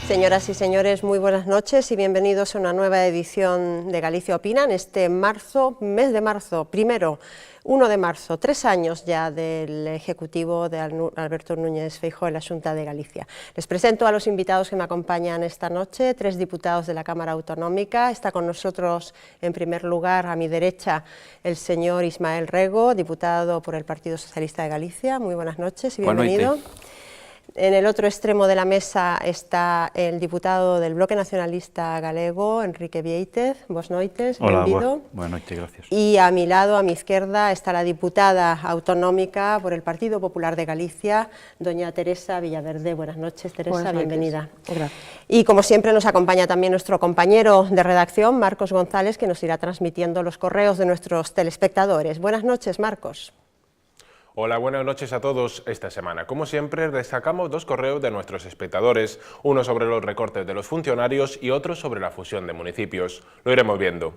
Señoras y señores, muy buenas noches y bienvenidos a una nueva edición de Galicia Opina en este mes de marzo, 1 de marzo, 3 años ya del Ejecutivo de Alberto Núñez Feijóo en la Xunta de Galicia. Les presento a los invitados que me acompañan esta noche, 3 diputados de la Cámara Autonómica. Está con nosotros, en primer lugar, a mi derecha, el señor Ismael Rego, diputado por el Partido Socialista de Galicia. Muy buenas noches y bienvenido. En el otro extremo de la mesa está el diputado del Bloque Nacionalista Galego, Enrique Viéitez. Buenas noches, bienvenido. Buenas noches, gracias. Y a mi lado, a mi izquierda, está la diputada autonómica por el Partido Popular de Galicia, doña Teresa Villaverde. Buenas noches, Teresa, buenas noches. Bienvenida. Gracias. Y como siempre nos acompaña también nuestro compañero de redacción, Marcos González, que nos irá transmitiendo los correos de nuestros telespectadores. Buenas noches, Marcos. Hola, buenas noches a todos. Esta semana, como siempre, destacamos 2 correos de nuestros espectadores, uno sobre los recortes de los funcionarios y otro sobre la fusión de municipios. Lo iremos viendo.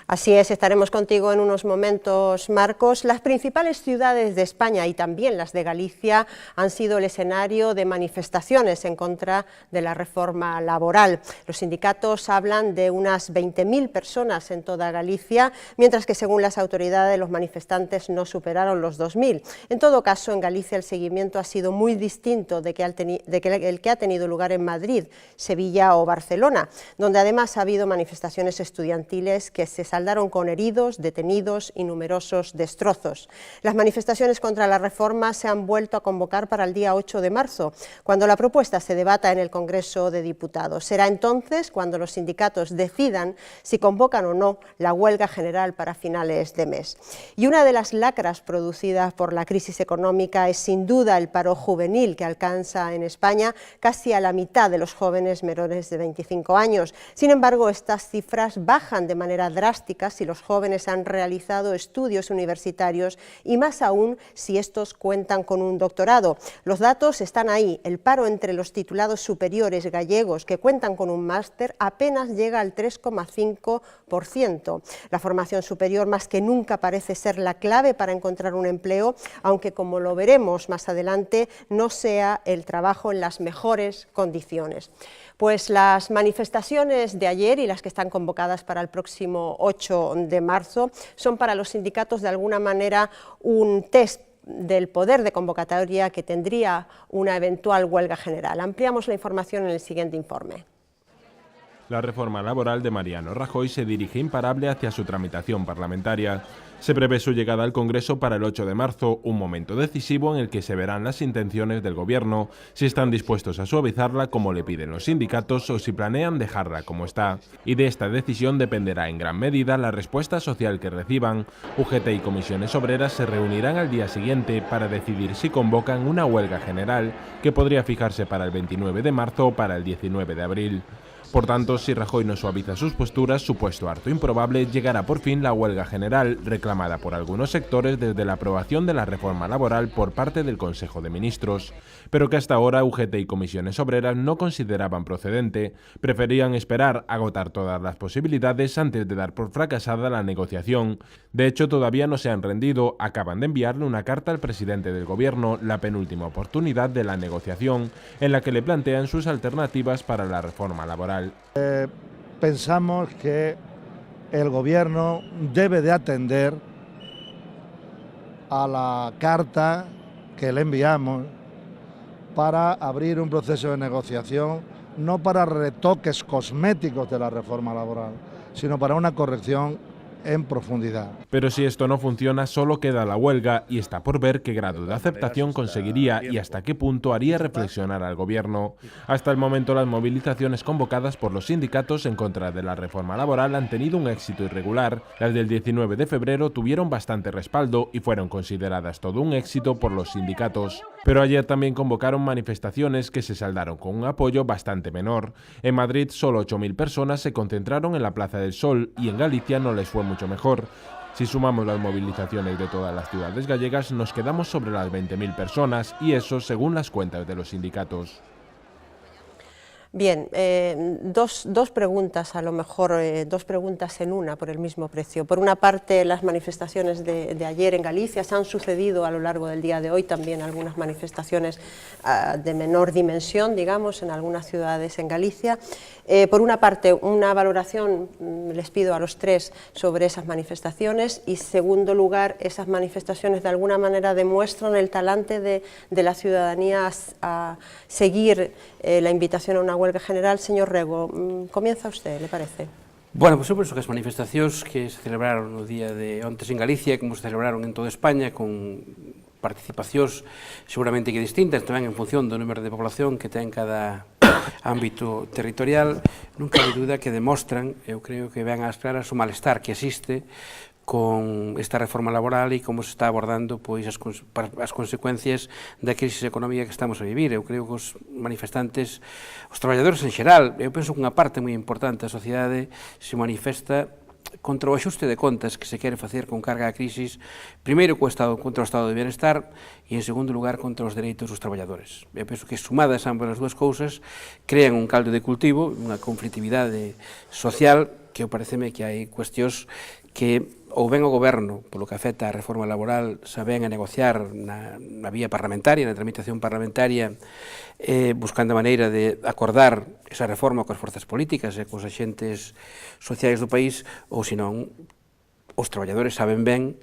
Así es, estaremos contigo en unos momentos, Marcos. Las principales ciudades de España y también las de Galicia han sido el escenario de manifestaciones en contra de la reforma laboral. Los sindicatos hablan de unas 20.000 personas en toda Galicia, mientras que según las autoridades los manifestantes no superaron los 2.000. En todo caso, en Galicia el seguimiento ha sido muy distinto el que ha tenido lugar en Madrid, Sevilla o Barcelona, donde además ha habido manifestaciones estudiantiles que se saldaron con heridos, detenidos y numerosos destrozos. Las manifestaciones contra la reforma se han vuelto a convocar para el día 8 de marzo, cuando la propuesta se debata en el Congreso de Diputados. Será entonces cuando los sindicatos decidan si convocan o no la huelga general para finales de mes. Y una de las lacras producidas por la crisis económica es sin duda el paro juvenil, que alcanza en España casi a la mitad de los jóvenes menores de 25 años. Sin embargo, estas cifras bajan de manera drástica si los jóvenes han realizado estudios universitarios y más aún si estos cuentan con un doctorado. Los datos están ahí. El paro entre los titulados superiores gallegos que cuentan con un máster apenas llega al 3,5%. La formación superior más que nunca parece ser la clave para encontrar un empleo, aunque como lo veremos más adelante, no sea el trabajo en las mejores condiciones. Pues las manifestaciones de ayer y las que están convocadas para el próximo 8 de marzo son para los sindicatos de alguna manera un test del poder de convocatoria que tendría una eventual huelga general. Ampliamos la información en el siguiente informe. La reforma laboral de Mariano Rajoy se dirige imparable hacia su tramitación parlamentaria. Se prevé su llegada al Congreso para el 8 de marzo, un momento decisivo en el que se verán las intenciones del Gobierno, si están dispuestos a suavizarla como le piden los sindicatos o si planean dejarla como está. Y de esta decisión dependerá en gran medida la respuesta social que reciban. UGT y comisiones obreras se reunirán al día siguiente para decidir si convocan una huelga general que podría fijarse para el 29 de marzo o para el 19 de abril. Por tanto, si Rajoy no suaviza sus posturas, supuesto harto improbable, llegará por fin la huelga general, reclamada por algunos sectores desde la aprobación de la reforma laboral por parte del Consejo de Ministros, pero que hasta ahora UGT y comisiones obreras no consideraban procedente. Preferían esperar a agotar todas las posibilidades antes de dar por fracasada la negociación. De hecho, todavía no se han rendido, acaban de enviarle una carta al presidente del Gobierno, la penúltima oportunidad de la negociación, en la que le plantean sus alternativas para la reforma laboral. Pensamos que el Gobierno debe de atender a la carta que le enviamos para abrir un proceso de negociación, no para retoques cosméticos de la reforma laboral, sino para una corrección en profundidad. Pero si esto no funciona, solo queda la huelga y está por ver qué grado de aceptación conseguiría y hasta qué punto haría reflexionar al Gobierno. Hasta el momento, las movilizaciones convocadas por los sindicatos en contra de la reforma laboral han tenido un éxito irregular. Las del 19 de febrero tuvieron bastante respaldo y fueron consideradas todo un éxito por los sindicatos. Pero ayer también convocaron manifestaciones que se saldaron con un apoyo bastante menor. En Madrid solo 8.000 personas se concentraron en la Plaza del Sol y en Galicia no les fue mucho mejor. Si sumamos las movilizaciones de todas las ciudades gallegas, nos quedamos sobre las 20.000 personas y eso según las cuentas de los sindicatos. Bien, dos preguntas, a lo mejor dos preguntas en una por el mismo precio. Por una parte, las manifestaciones de ayer en Galicia, se han sucedido a lo largo del día de hoy también algunas manifestaciones de menor dimensión, digamos, en algunas ciudades en Galicia. Por una parte, una valoración, les pido a los tres, sobre esas manifestaciones y, segundo lugar, esas manifestaciones de alguna manera demuestran el talante de la ciudadanía a seguir la invitación a una huelga general. Señor Rego, comienza usted, ¿le parece? Bueno, pois eu penso que as manifestacións que se celebraron no día de ontes en Galicia, como se celebraron en toda España, con participacións seguramente que distintas, tamén en función do número de población que ten cada ámbito territorial, nunca hai duda que demostran, eu creo que ven ás claras o malestar que existe con esta reforma laboral e como se está abordando pois as consecuencias da crisis económica que estamos a vivir. Eu creo que os manifestantes, os traballadores en xeral, eu penso que unha parte moi importante da sociedade se manifesta contra o axuste de contas que se quere facer con carga a crisis, primeiro contra o estado de bienestar e, en segundo lugar, contra os dereitos dos traballadores. Eu penso que, sumadas ambas as dúas cousas, crean un caldo de cultivo, unha conflitividade social, que pareceme que hai cuestións que ou ben o goberno, polo que afecta a reforma laboral, saben a negociar na vía parlamentaria, na tramitación parlamentaria, buscando a maneira de acordar esa reforma coas forzas políticas e cos axentes sociais do país, ou senón, os traballadores saben ben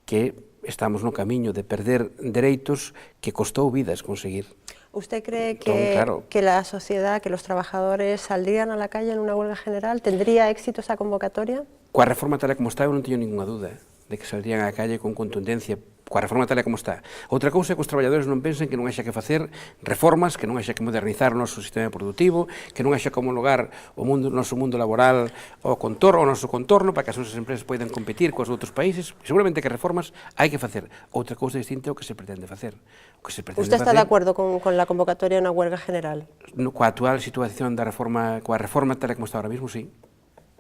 que estamos no camiño de perder dereitos que costou vidas conseguir. ¿Usted cree que la sociedad, que los trabajadores saldrían a la calle en una huelga general? ¿Tendría éxito esa convocatoria? Coa reforma tal como está, eu non teño ninguna duda de que saldrían á calle con contundencia, coa reforma tal como está. Outra cousa é que os traballadores non pensen que non haxa que facer reformas, que non haxa que modernizar o noso sistema productivo, que non haxa que homologar o noso mundo laboral ao noso contorno para que as nosas empresas poidan competir coas outros países. Seguramente que reformas hai que facer. Outra cousa distinta é o que se pretende facer. ¿Usted está de acuerdo con la convocatoria de una huelga general? Coa actual situación da reforma, coa reforma tal como está ahora mismo, sí.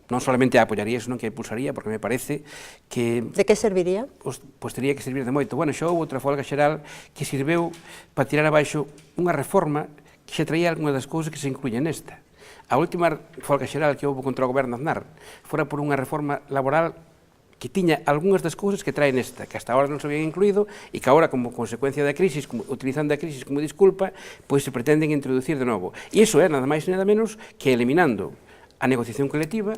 Non solamente a apoyaría, senón que a impulsaría, porque me parece que... De que serviría? Pois teria que servir de moito. Bueno, xa houve outra folga xeral que sirveu para tirar abaixo unha reforma que xa traía algunha das cousas que se incluyen nesta. A última folga xeral que houve contra o goberno Aznar fora por unha reforma laboral que tiña algunhas das cousas que trae nesta, que hasta ahora non se habían incluído e que agora, como consecuencia da crisis, utilizando a crisis como disculpa, pois se pretenden introducir de novo. E iso é nada máis e nada menos que eliminando a negociación colectiva,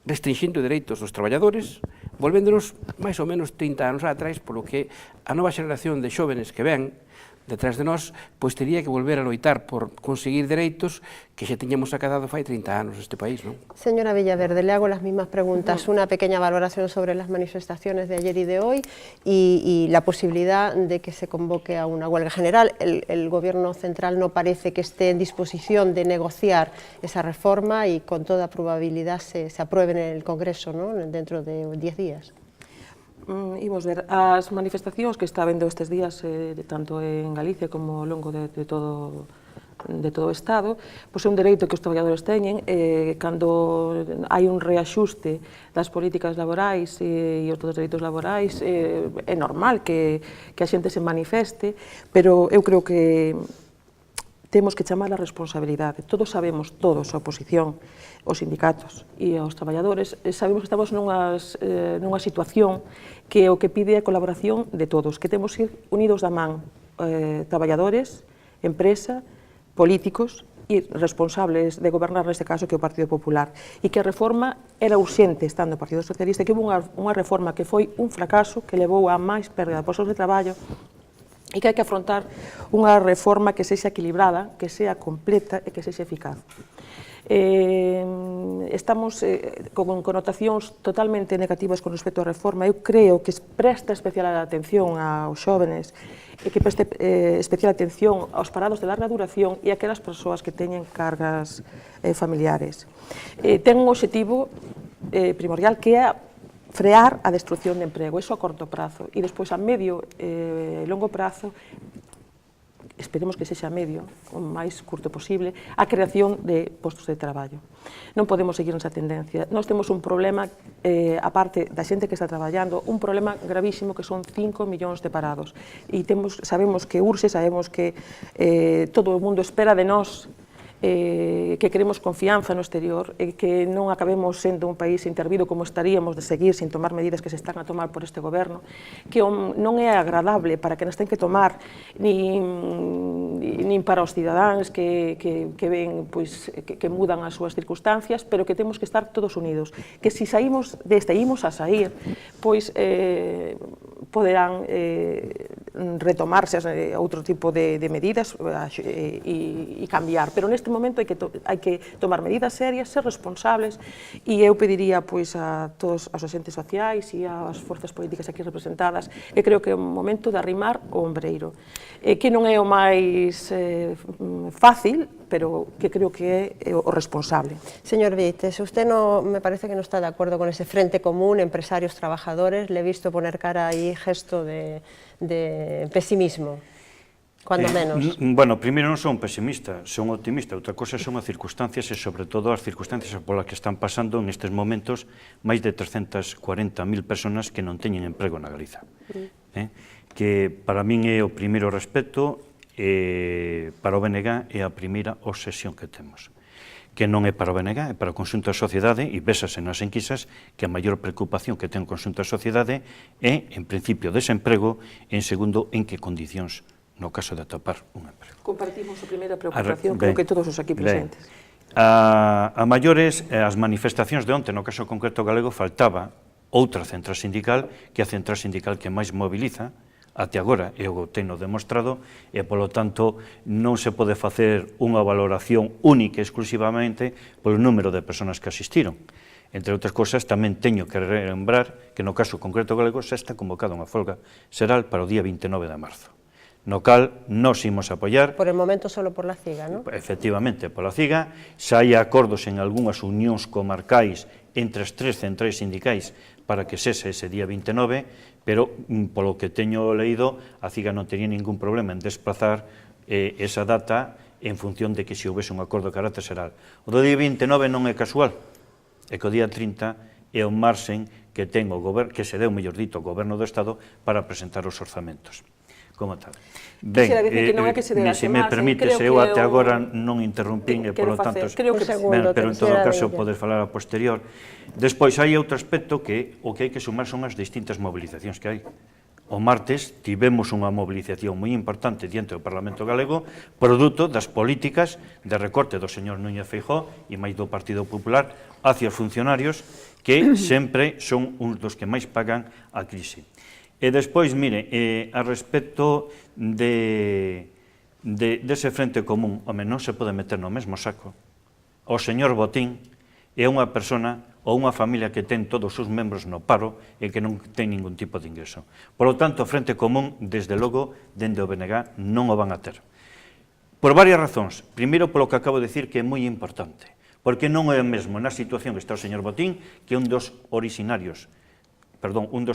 restringindo dereitos dos traballadores, volvéndonos máis ou menos 30 anos atrás, polo que a nova xeración de xóvenes que ven detrás de nós, pois tería que volver a loitar por conseguir dereitos que xa tiñamos acadado fai 30 anos neste país, non? Señora Villaverde, le hago las mismas preguntas, una pequeña valoración sobre las manifestaciones de ayer y de hoy y la posibilidad de que se convoque a una huelga general. El gobierno central no parece que esté en disposición de negociar esa reforma y con toda probabilidad se apruebe en el Congreso, ¿no?, dentro de 10 días. Imos ver, as manifestacións que está vendo estes días, tanto en Galicia como ao longo de todo o Estado, pois é un dereito que os traballadores teñen, cando hai un reaxuste das políticas laborais e os dos dereitos laborais, é normal que a xente se manifeste, pero eu creo que temos que chamar a responsabilidade. Todos sabemos, todos, a oposición, os sindicatos e os traballadores, sabemos que estamos nunha situación que o que pide a colaboración de todos, que temos que ir unidos da man, traballadores, empresa, políticos e responsables de gobernar neste caso que é o Partido Popular, e que a reforma era urxente estando o Partido Socialista, que houve unha reforma que foi un fracaso, que levou a máis pérdida de postos de traballo, e que hai que afrontar unha reforma que sexa equilibrada, que sea completa e que sexa eficaz. Estamos con connotacións totalmente negativas con respecto á reforma. Eu creo que presta especial atención aos xóvenes e que preste especial atención aos parados de larga duración e aquelas persoas que teñen cargas familiares. Ten un obxectivo primordial que é frear a destrucción de emprego, iso a corto prazo, e despois a medio e longo prazo esperemos que sexa medio, o máis curto posible, a creación de postos de traballo. Non podemos seguir nesa tendencia. Nós temos un problema, aparte da xente que está traballando, un problema gravísimo que son 5 millóns de parados. E sabemos que urxe, sabemos que todo o mundo espera de nós que queremos confianza no exterior e que non acabemos sendo un país intervido como estaríamos de seguir sin tomar medidas que se están a tomar por este goberno, que non é agradable para que nas ten que tomar nin para os cidadáns que ven, que mudan as súas circunstancias, pero que temos que estar todos unidos, que se saímos deste e imos a sair, pois poderán retomarse outro tipo de medidas e cambiar, pero neste momento hai que tomar medidas serias, ser responsables, e eu pediría a todos os agentes sociais e ás forzas políticas aquí representadas que creo que é un momento de arrimar o ombreiro, que non é o máis fácil, pero que creo que é o responsable. Señor Vieites, usted me parece que no está de acuerdo con ese frente común, empresarios, trabajadores. Le he visto poner cara ahí gesto de pesimismo. Cuando menos. Bueno, primeiro non son pesimista, son optimista. Outra cosa son as circunstancias e, sobre todo, as circunstancias polas que están pasando en estes momentos máis de 340.000 personas que non teñen emprego na Galiza. Que para min é o primeiro respecto, para o BNG é a primeira obsesión que temos. Que non é para o BNG, é para o conxunto da sociedade, e vésase nas enquisas que a maior preocupación que ten o conxunto da sociedade é, en principio, desemprego, e, en segundo, en que condicións no caso de atopar un emprego. Compartimos a primeira preocupación, creo que todos os aquí presentes. A maiores, as manifestacións de onte, no caso concreto galego, faltaba outra central sindical, que é a central sindical que máis moviliza, até agora, e o teno demostrado, e, polo tanto, non se pode facer unha valoración única exclusivamente polo número de persoas que asistiron. Entre outras cousas, tamén teño que lembrar que no caso concreto galego xa está convocada unha folga xeral para o día 29 de marzo. No cal nos imos apoiar. Por el momento solo por la CIGA, ¿no? Efectivamente, pola CIGA. Xa hai acordos en algunhas unións comarcais entre as tres centrais sindicais para que sese ese día 29, pero polo que teño leído, a CIGA non tenía ningún problema en desplazar esa data en función de que se houvese un acordo de carácter xeral. O do día 29 non é casual, é que o día 30 é o marxen que ten o goberno, que se deu, mellor dito, o goberno do Estado para presentar os orzamentos. Como tal. Ben, se me permite, se eu até agora non interrumpín, e polo tanto, pero en todo caso podes falar a posterior. Despois hai outro aspecto que o que hai que sumar son as distintas movilizacións que hai. O martes tivemos unha movilización moi importante diante do Parlamento Galego, produto das políticas de recorte do señor Núñez Feijóo e máis do Partido Popular hacia os funcionarios, que sempre son uns dos que máis pagan a crise. E despois, mire, a respecto dese frente común, home, non se pode meter no mesmo saco. O señor Botín é unha persona ou unha familia que ten todos os membros no paro e que non ten ningún tipo de ingreso. Por lo tanto, o frente común, desde logo, dende o BNG, non o van a ter. Por varias razóns. Primeiro, polo que acabo de dicir, que é moi importante, porque non é o mesmo na situación que está o señor Botín, que un dos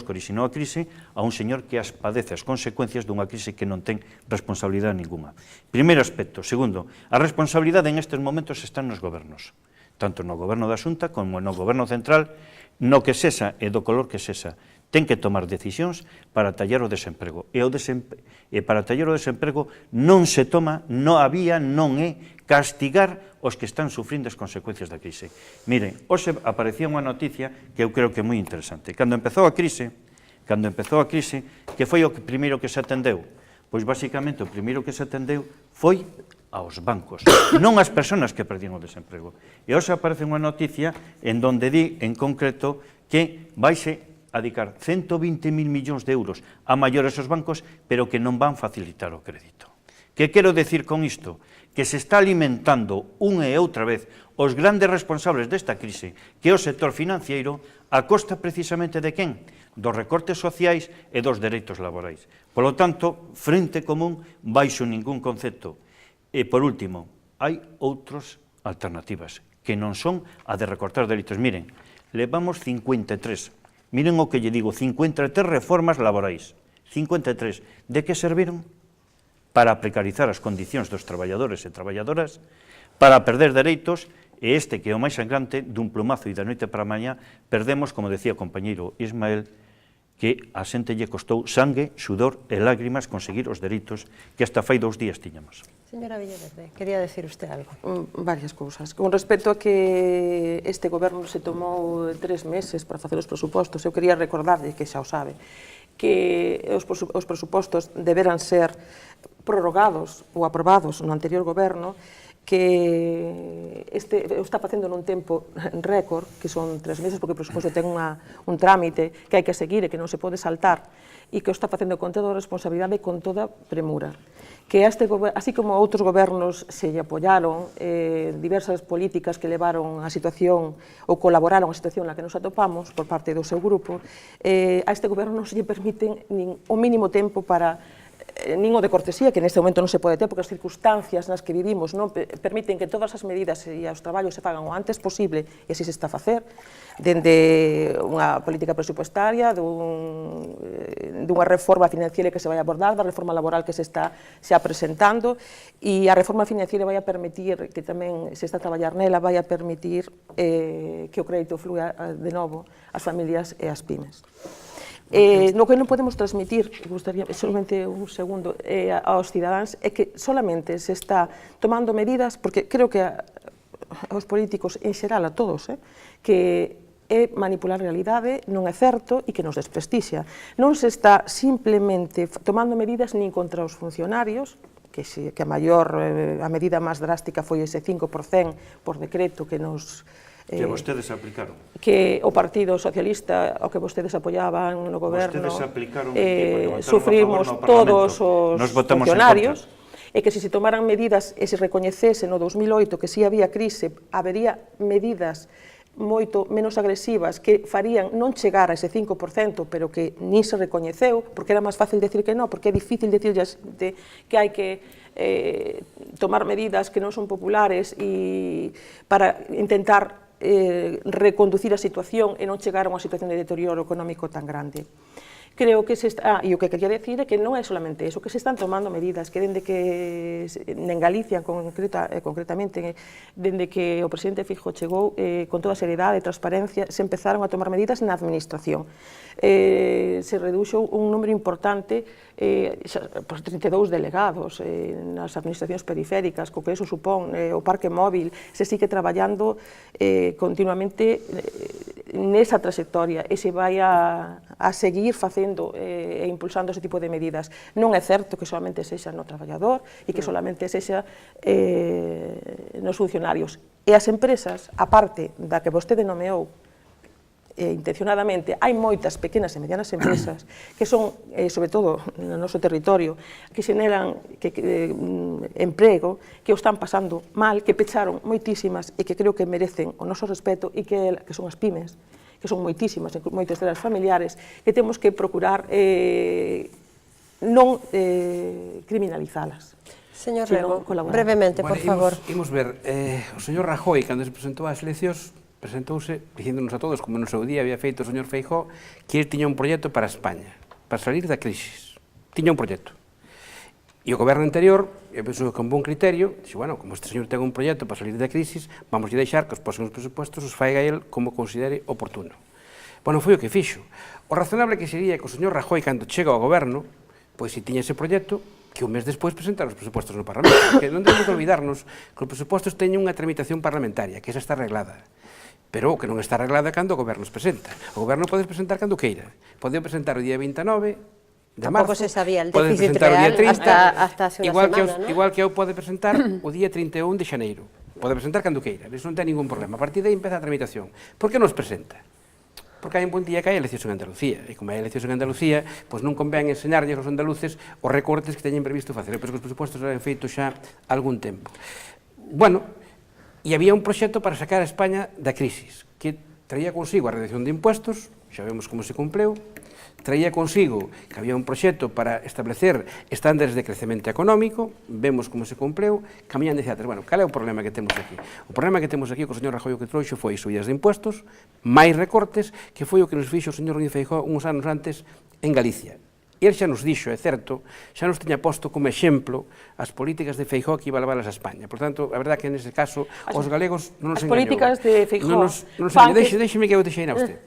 que orixinou a crise, a un señor que as padece as consecuencias dunha crise que non ten responsabilidade ninguna. Primeiro aspecto. Segundo, a responsabilidade en estes momentos está nos gobernos, tanto no goberno da Xunta como no goberno central, no que sesa e do color que sesa. Ten que tomar decisións para tallar o desemprego. E para tallar o desemprego non se toma, non é castigar os que están sufrindo as consecuencias da crise. Miren, hoxe aparecía unha noticia que eu creo que é moi interesante. Cando empezou a crise, que foi o primeiro que se atendeu? Pois, basicamente, o primeiro que se atendeu foi aos bancos, non ás persoas que perdiron o desemprego. E hoxe aparece unha noticia en donde di, en concreto, que vaise a dedicar 120.000 millóns de euros a maiores aos bancos, pero que non van facilitar o crédito. Que quero decir con isto? Que se está alimentando unha e outra vez os grandes responsables desta crise, que é o sector financiero, a costa precisamente de quen? Dos recortes sociais e dos dereitos laborais. Por lo tanto, frente común, baixo ningún concepto. E, por último, hai outras alternativas, que non son a de recortar dereitos. Miren, levamos 53, miren o que lle digo, 53 reformas laborais. 53. De que serviron? para precarizar as condicións dos traballadores e traballadoras, para perder dereitos, e este que é o máis sangrante, dun plumazo e da noite para a mañá, perdemos, como decía o compañeiro Ismael, que a xente lle costou sangue, sudor e lágrimas conseguir os dereitos que hasta fai 2 días tiñamos. Señora Villaverde, quería decir usted algo. Varias cousas. Con respecto a que este goberno se tomou 3 meses para facer os presupostos, eu quería recordarlle, que xa o sabe, que os presupostos deberan ser prorrogados ou aprobados no anterior goberno, que está facendo nun tempo récord, que son 3 meses, porque o presuposto ten un trámite que hai que seguir e que non se pode saltar, e que o está facendo con toda a responsabilidade e con toda premura. Que así como outros gobernos se lle apoyaron diversas políticas que levaron a situación ou colaboraron a situación na que nos atopamos por parte do seu grupo, a este goberno non se lle permiten nin o mínimo tempo para nin o de cortesía, que neste momento non se pode ter, porque as circunstancias nas que vivimos non permiten que todas as medidas e os traballos se fagan o antes posible, e así se está a facer, dende unha política presupuestaria, dunha reforma financiera que se vai abordar, da reforma laboral que se está presentando, e a reforma financiera vai a permitir, que tamén se está a traballar nela, vai a permitir que o crédito flúa de novo ás familias e ás pymes. No que non podemos transmitir, gustaría solamente un segundo, aos cidadáns, é que solamente se está tomando medidas, porque creo que aos políticos en xeral, a todos, que é manipular a realidade, non é certo e que nos desprestixia. Non se está simplemente tomando medidas nin contra os funcionarios, que a medida máis drástica foi ese 5% por decreto que nos que vostedes aplicaron. Que o Partido Socialista, o que vostedes apoiaban no goberno, sufrimos todos os funcionarios, e que se tomaran medidas e se recoñecese no 2008 que si había crise, habería medidas moito menos agresivas que farían non chegar a ese 5%, pero que nin se recoñeceu, porque era máis fácil decir que non, porque é difícil decirlles que hai que tomar medidas que non son populares e para intentar reconducir a situación e non chegar a unha situación de deterioro económico tan grande. Creo que e o que quería decir é que non é solamente eso, que se están tomando medidas, que dende que en Galicia concretamente, dende que o presidente Feijóo chegou con toda a seriedade e transparencia, se empezaron a tomar medidas na administración. Se reduxo un número importante, 32 delegados nas administracións periféricas, co que eso supón o parque móvil, se sigue traballando continuamente nesa trayectoria e se vai a seguir facendo e impulsando ese tipo de medidas. Non é certo que solamente sexa no traballador e que solamente sexa nos funcionarios. E as empresas, a parte da que vostede nomeou intencionadamente, hai moitas pequenas e medianas empresas que son, sobre todo no noso territorio, que xeneran emprego, que o están pasando mal, que pecharon moitísimas e que creo que merecen o noso respeto e que son as pymes, que son moitísimas, moitas delas familiares, que temos que procurar non criminalizalas. Señor Rego, brevemente, por favor. Imos ver, o señor Rajoy, cando se presentou ás eleccións, presentouse dicíndonos a todos, como no seu día había feito o señor Feijóo, que ele tiña un proxecto para España, para salir da crisis. Tiña un proxecto. E o goberno anterior, eu penso que con bon criterio, dixo, bueno, como este señor ten un proxecto para salir da crisis, vamos a deixar que os próximos presupuestos os faiga el como considere oportuno. Bueno, foi o que fixo. O razonable que sería que o señor Rajoy, cando chega ao goberno, pois se tiña ese proxecto, que un mes despois presentar os presupostos no Parlamento. Porque non debemos olvidarnos que os presupostos teñen unha tramitación parlamentaria, que esa está arreglada. Pero o que non está arreglada cando o goberno os presenta. O goberno pode presentar cando queira. Pode presentar o día 29 de marzo. Tampouco se sabía el déficit real hasta hace unha semana, ¿no? Igual que eu pode presentar o día 31 de xaneiro. Pode presentar cando queira. Iso non ten ningún problema. A partir de aí empeza a tramitación. Por que non os presenta? Porque hai un buen día que hai eleccións en Andalucía. E como hai eleccións en Andalucía, pois non convén enseñarlles aos andaluces os recortes que teñen previsto facer. Pero os presupostos eran feitos xa algún tempo. Bueno, e había un proxecto para sacar a España da crisis, que traía consigo a reducción de impuestos, xa vemos como se cumpleu, traía consigo que había un proxecto para establecer estándares de crecemento económico, vemos como se cumpleu, camiñan de teatro. Bueno, cal é o problema que temos aquí? O problema que temos aquí co señor Rajoy que trouxo foi subidas de impuestos, máis recortes, que foi o que nos fixo o señor Núñez Feijóo uns anos antes en Galicia. El xa nos dixo, é certo, xa nos tiña posto como exemplo as políticas de Feijóo que iba a levarlas a España. Por tanto, a verdade que nese caso os galegos non nos engañou. As políticas de Feijóo Deixeme que eu deixei a usted.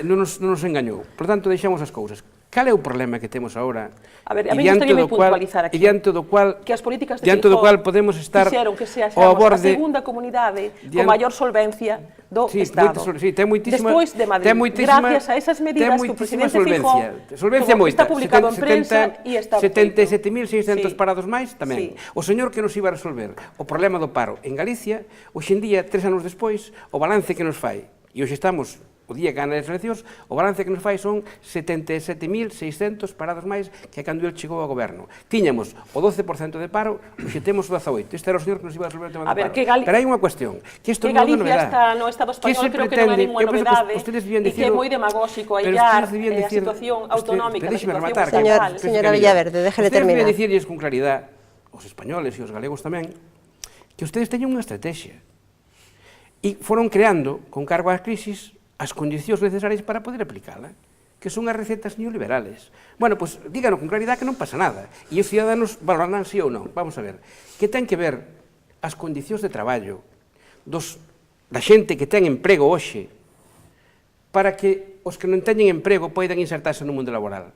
Non nos engañou. Por tanto, deixamos as cousas. Cal é o problema que temos agora? A ver, a mí gustaríame puntualizar aquí que as políticas de Feijóo podemos estar fixeron que seamos a segunda comunidade con maior solvencia do Estado. Despois de Madrid, gracias a esas medidas que o presidente Feijóo, solvencia moita, está publicado en prensa e está 77.600 parados máis tamén. O señor que nos iba a resolver o problema do paro en Galicia, hoxe en día, 3 anos despois, o balance que nos fai, e hoxe estamos o día que gana as eleccións, o balance que nos fai son 77.600 parados máis que cando el chegou ao goberno. Tiñamos o 12% de paro, hoxe temos o 18%. Este era o señor que nos iba a resolver o tema do paro. Pero hai unha cuestión, que isto non é unha novedade. Galicia está no Estado español, creo que non é ninguna novedade, e que é moi demagóxico aillar a situación autonómica, a situación estatal. Señora Villaverde, déjele terminar. Ustedes dicirles con claridade, os españoles e os galegos tamén, que ustedes teñen unha estrategia. E foron creando, con cargo ás crisis, as condicións necesarias para poder aplicala, que son as recetas neoliberales. Bueno, pois díganos con claridade que non pasa nada, e os ciudadanos valorarán si ou non. Vamos a ver, que ten que ver as condicións de traballo da xente que ten emprego hoxe para que os que non teñen emprego poidan insertarse no mundo laboral.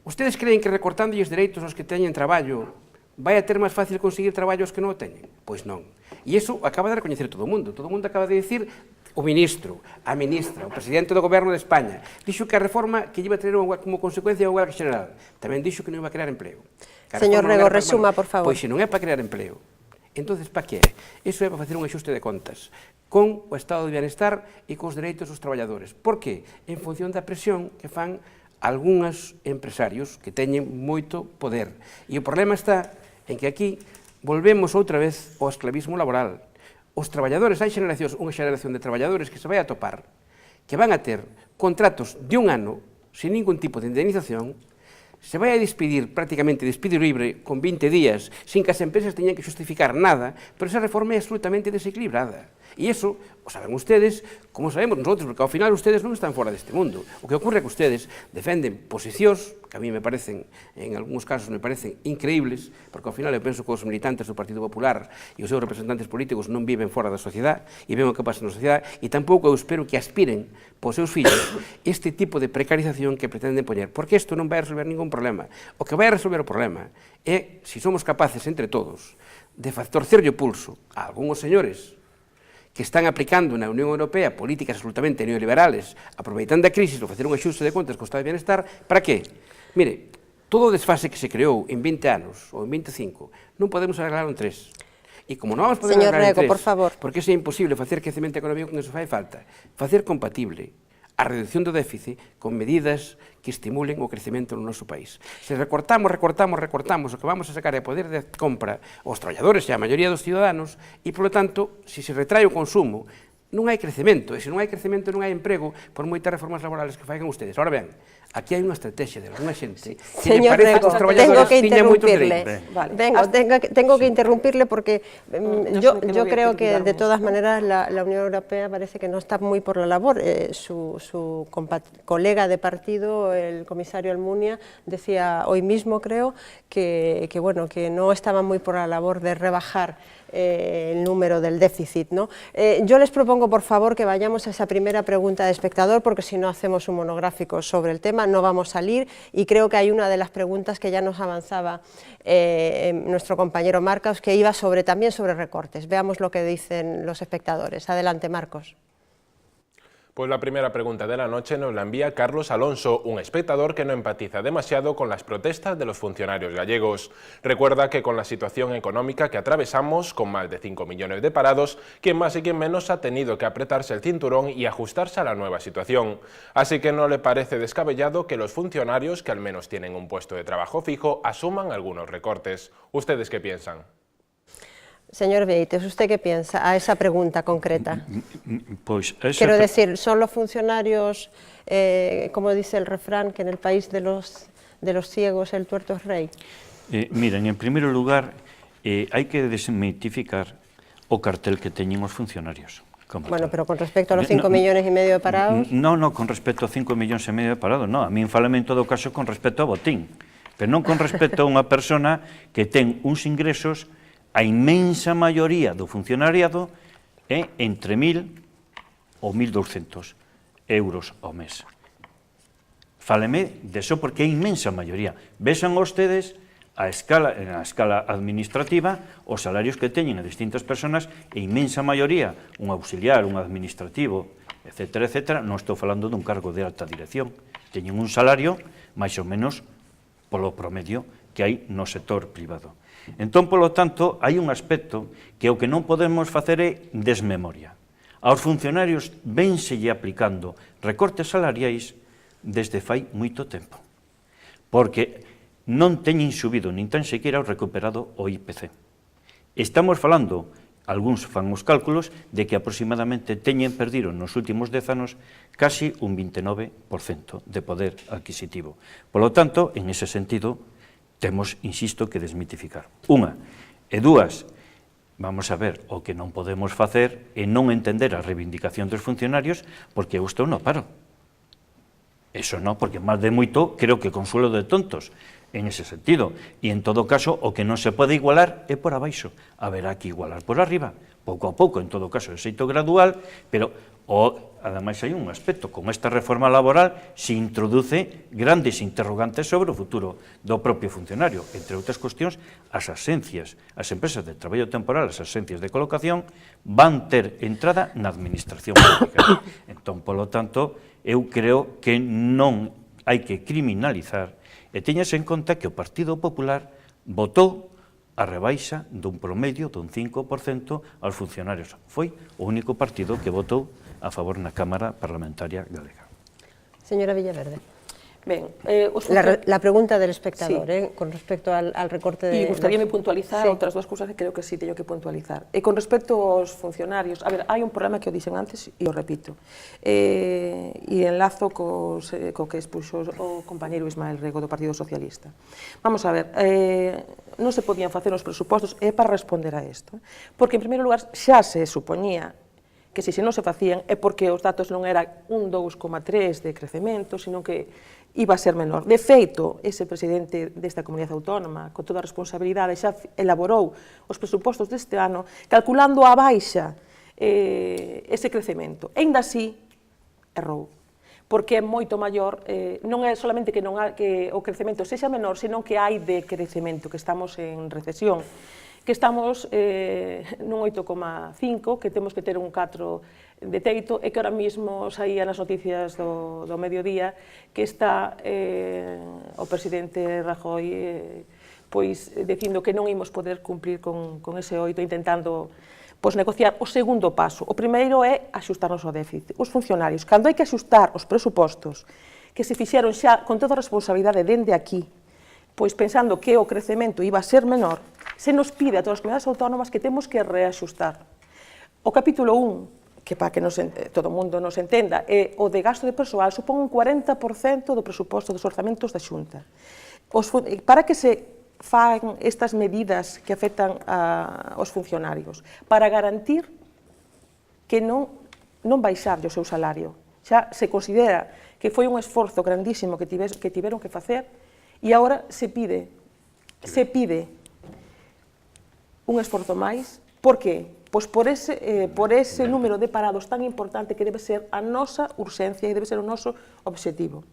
Ustedes creen que recortando os dereitos aos que teñen traballo vai a ter máis fácil conseguir traballo aos que non o teñen? Pois non. E iso acaba de recoñecer todo o mundo. Todo o mundo acaba de dicir, o ministro, a ministra, o presidente do goberno de España, dixo que a reforma que iba a tener como consecuencia unha huelga general. Tamén dixo que non iba a crear empleo. Señor Rego, resuma, por favor. Pois se non é para crear empleo, entonces para que é? Iso é para facer un axuste de contas con o estado de bienestar e cos dereitos dos traballadores. Por que? En función da presión que fan algúns empresarios que teñen moito poder. E o problema está en que aquí volvemos outra vez ao esclavismo laboral. Os traballadores, hai xeneracións, unha xeneración de traballadores que se vai a topar, que van a ter contratos de un ano, sin ningún tipo de indemnización, se vai a despedir, prácticamente despido libre, con 20 días, sin que as empresas teñan que justificar nada, pero esa reforma é absolutamente desequilibrada. E iso, o saben ustedes, como sabemos nosotros, porque ao final ustedes non están fora deste mundo. O que ocorre é que ustedes defenden posicións, que a mí me parecen, en algúns casos me parecen increíbles, porque ao final eu penso que os militantes do Partido Popular e os seus representantes políticos non viven fora da sociedade e ven o que pasa na sociedade, e tampouco eu espero que aspiren pos seus fillos este tipo de precarización que pretenden poñer, porque isto non vai a resolver ningún problema. O que vai a resolver o problema é, se somos capaces entre todos de torcerlle o pulso a algúns señores que están aplicando na Unión Europea políticas absolutamente neoliberales, aproveitando a crisis ou facer un axuste de contas co estado de bienestar, para que? Mire, todo o desfase que se creou en 20 anos ou en 25 non podemos arreglar en 3. E como non vamos poder arreglar en 3, por favor, porque é imposible facer crecemento económico con eso fai falta, facer compatible a reducción do déficit con medidas que estimulen o crecemento no noso país. Se recortamos, o que vamos a sacar é poder de compra aos traballadores e a maioría dos ciudadanos e, polo tanto, se se retrae o consumo, non hai crecemento, e se non hai crecemento non hai emprego por moitas reformas laborales que faigan ustedes. Ahora ben, aquí hai unha estrategia de alguna xente que lle parece que os traballadores tiñan moitos dereitos. Tengo que interrumpirle porque yo creo que de todas maneras la Unión Europea parece que no está muy por la labor. Su colega de partido, el comisario Almunia, decía hoy mismo, creo, que no estaba muy por la labor de rebajar el número del déficit, ¿no? Yo les propongo, por favor, que vayamos a esa primera pregunta de espectador, porque si no hacemos un monográfico sobre el tema no vamos a salir, y creo que hay una de las preguntas que ya nos avanzaba nuestro compañero Marcos, que iba también sobre recortes. Veamos lo que dicen los espectadores. Adelante, Marcos. Pues la primera pregunta de la noche nos la envía Carlos Alonso, un espectador que no empatiza demasiado con las protestas de los funcionarios gallegos. Recuerda que con la situación económica que atravesamos, con más de 5 millones de parados, quien más y quien menos ha tenido que apretarse el cinturón y ajustarse a la nueva situación. Así que no le parece descabellado que los funcionarios, que al menos tienen un puesto de trabajo fijo, asuman algunos recortes. ¿Ustedes qué piensan? Señor Vieites, ¿usted qué piensa a esa pregunta concreta? Pues quiero decir, ¿son los funcionarios, como dice el refrán, que en el país de los ciegos el tuerto es rey? Miren, en primeiro lugar, hai que desmitificar o cartel que teñen os funcionarios. Bueno, pero con respecto a los 5,5 millones de parados... No, con respecto a 5,5 millones de parados, non. A min falame en todo caso con respecto a botín, pero non con respecto a unha persona que ten uns ingresos, a inmensa maioría do funcionariado é entre 1.000 ou 1.200 euros ao mes. Fáleme deso porque é inmensa maioría. Vexan vostedes na escala administrativa os salarios que teñen a distintas personas e inmensa maioría, un auxiliar, un administrativo, etc., non estou falando dun cargo de alta dirección, teñen un salario máis ou menos polo promedio que hai no sector privado. Entón, polo tanto, hai un aspecto que o que non podemos facer é desmemoria. Aos funcionarios vénselle aplicando recortes salariais desde fai moito tempo, porque non teñen subido nin tan sequera o recuperado o IPC. Estamos falando, algúns fan os cálculos, de que aproximadamente teñen perdido nos últimos 10 anos casi un 29% de poder adquisitivo. Polo tanto, en ese sentido, temos, insisto, que desmitificar. Unha, e dúas, vamos a ver, o que non podemos facer é non entender a reivindicación dos funcionarios porque eu estou no paro. Eso non, porque máis de moito creo que consuelo de tontos en ese sentido. E en todo caso, o que non se pode igualar é por abaixo. Haberá que igualar por arriba, pouco a pouco, en todo caso, de xeito gradual, pero, ademais, hai un aspecto, con esta reforma laboral se introduce grandes interrogantes sobre o futuro do propio funcionario. Entre outras cuestións, as axencias, as empresas de traballo temporal, as axencias de colocación, van ter entrada na administración pública. Entón, polo tanto, eu creo que non hai que criminalizar e teñase en conta que o Partido Popular votou a rebaixa dun promedio dun 5% aos funcionarios. Foi o único partido que votou a favor na Cámara Parlamentaria Galega. Señora Villaverde. Ben, la pregunta del espectador, sí, con respecto al recorte de... E gustaríame puntualizar outras dúas cousas que creo que sí teño que puntualizar. E con respecto aos funcionarios, a ver, hai un problema que o dixen antes e o repito. E enlazo co que expuxo o compañeiro Ismael Rego do Partido Socialista. Vamos a ver, non se podían facer os presupostos, é para responder a isto. Porque, en primeiro lugar, xa se supoñía que se non se facían é porque os datos non eran un 2,3 de crecemento, sino que iba a ser menor. De feito, ese presidente desta comunidade autónoma, con toda a responsabilidade, xa elaborou os presupostos deste ano, calculando a baixa ese crecemento. E ainda así, errou, porque é moito maior, non é solamente que o crecemento sexa menor, senón que hai decrecemento, que estamos en recesión, que estamos nun 8,5, que temos que ter un 4 de teito, e que ahora mismo saía nas noticias do mediodía que está o presidente Rajoy pois dicindo que non imos poder cumprir con ese 8, intentando negociar o segundo paso. O primeiro é axustarnos ao déficit. Os funcionarios, cando hai que axustar os presupostos que se fixeron xa con toda a responsabilidade dende aquí, pois pensando que o crecemento iba a ser menor, se nos pide a todas as comunidades autónomas que temos que reaxustar. O capítulo 1, que para que todo o mundo nos entenda, é o de gasto de persoal, supón un 40% do presuposto dos orzamentos da Xunta. Para que se fan estas medidas que afectan aos funcionarios? Para garantir que non baixarlle o seu salario. Xa se considera que foi un esforzo grandísimo que tiveron que facer e agora se pide un esforzo máis. Por que? Pois por ese número de parados tan importante que debe ser a nosa urxencia e debe ser o noso obxectivo.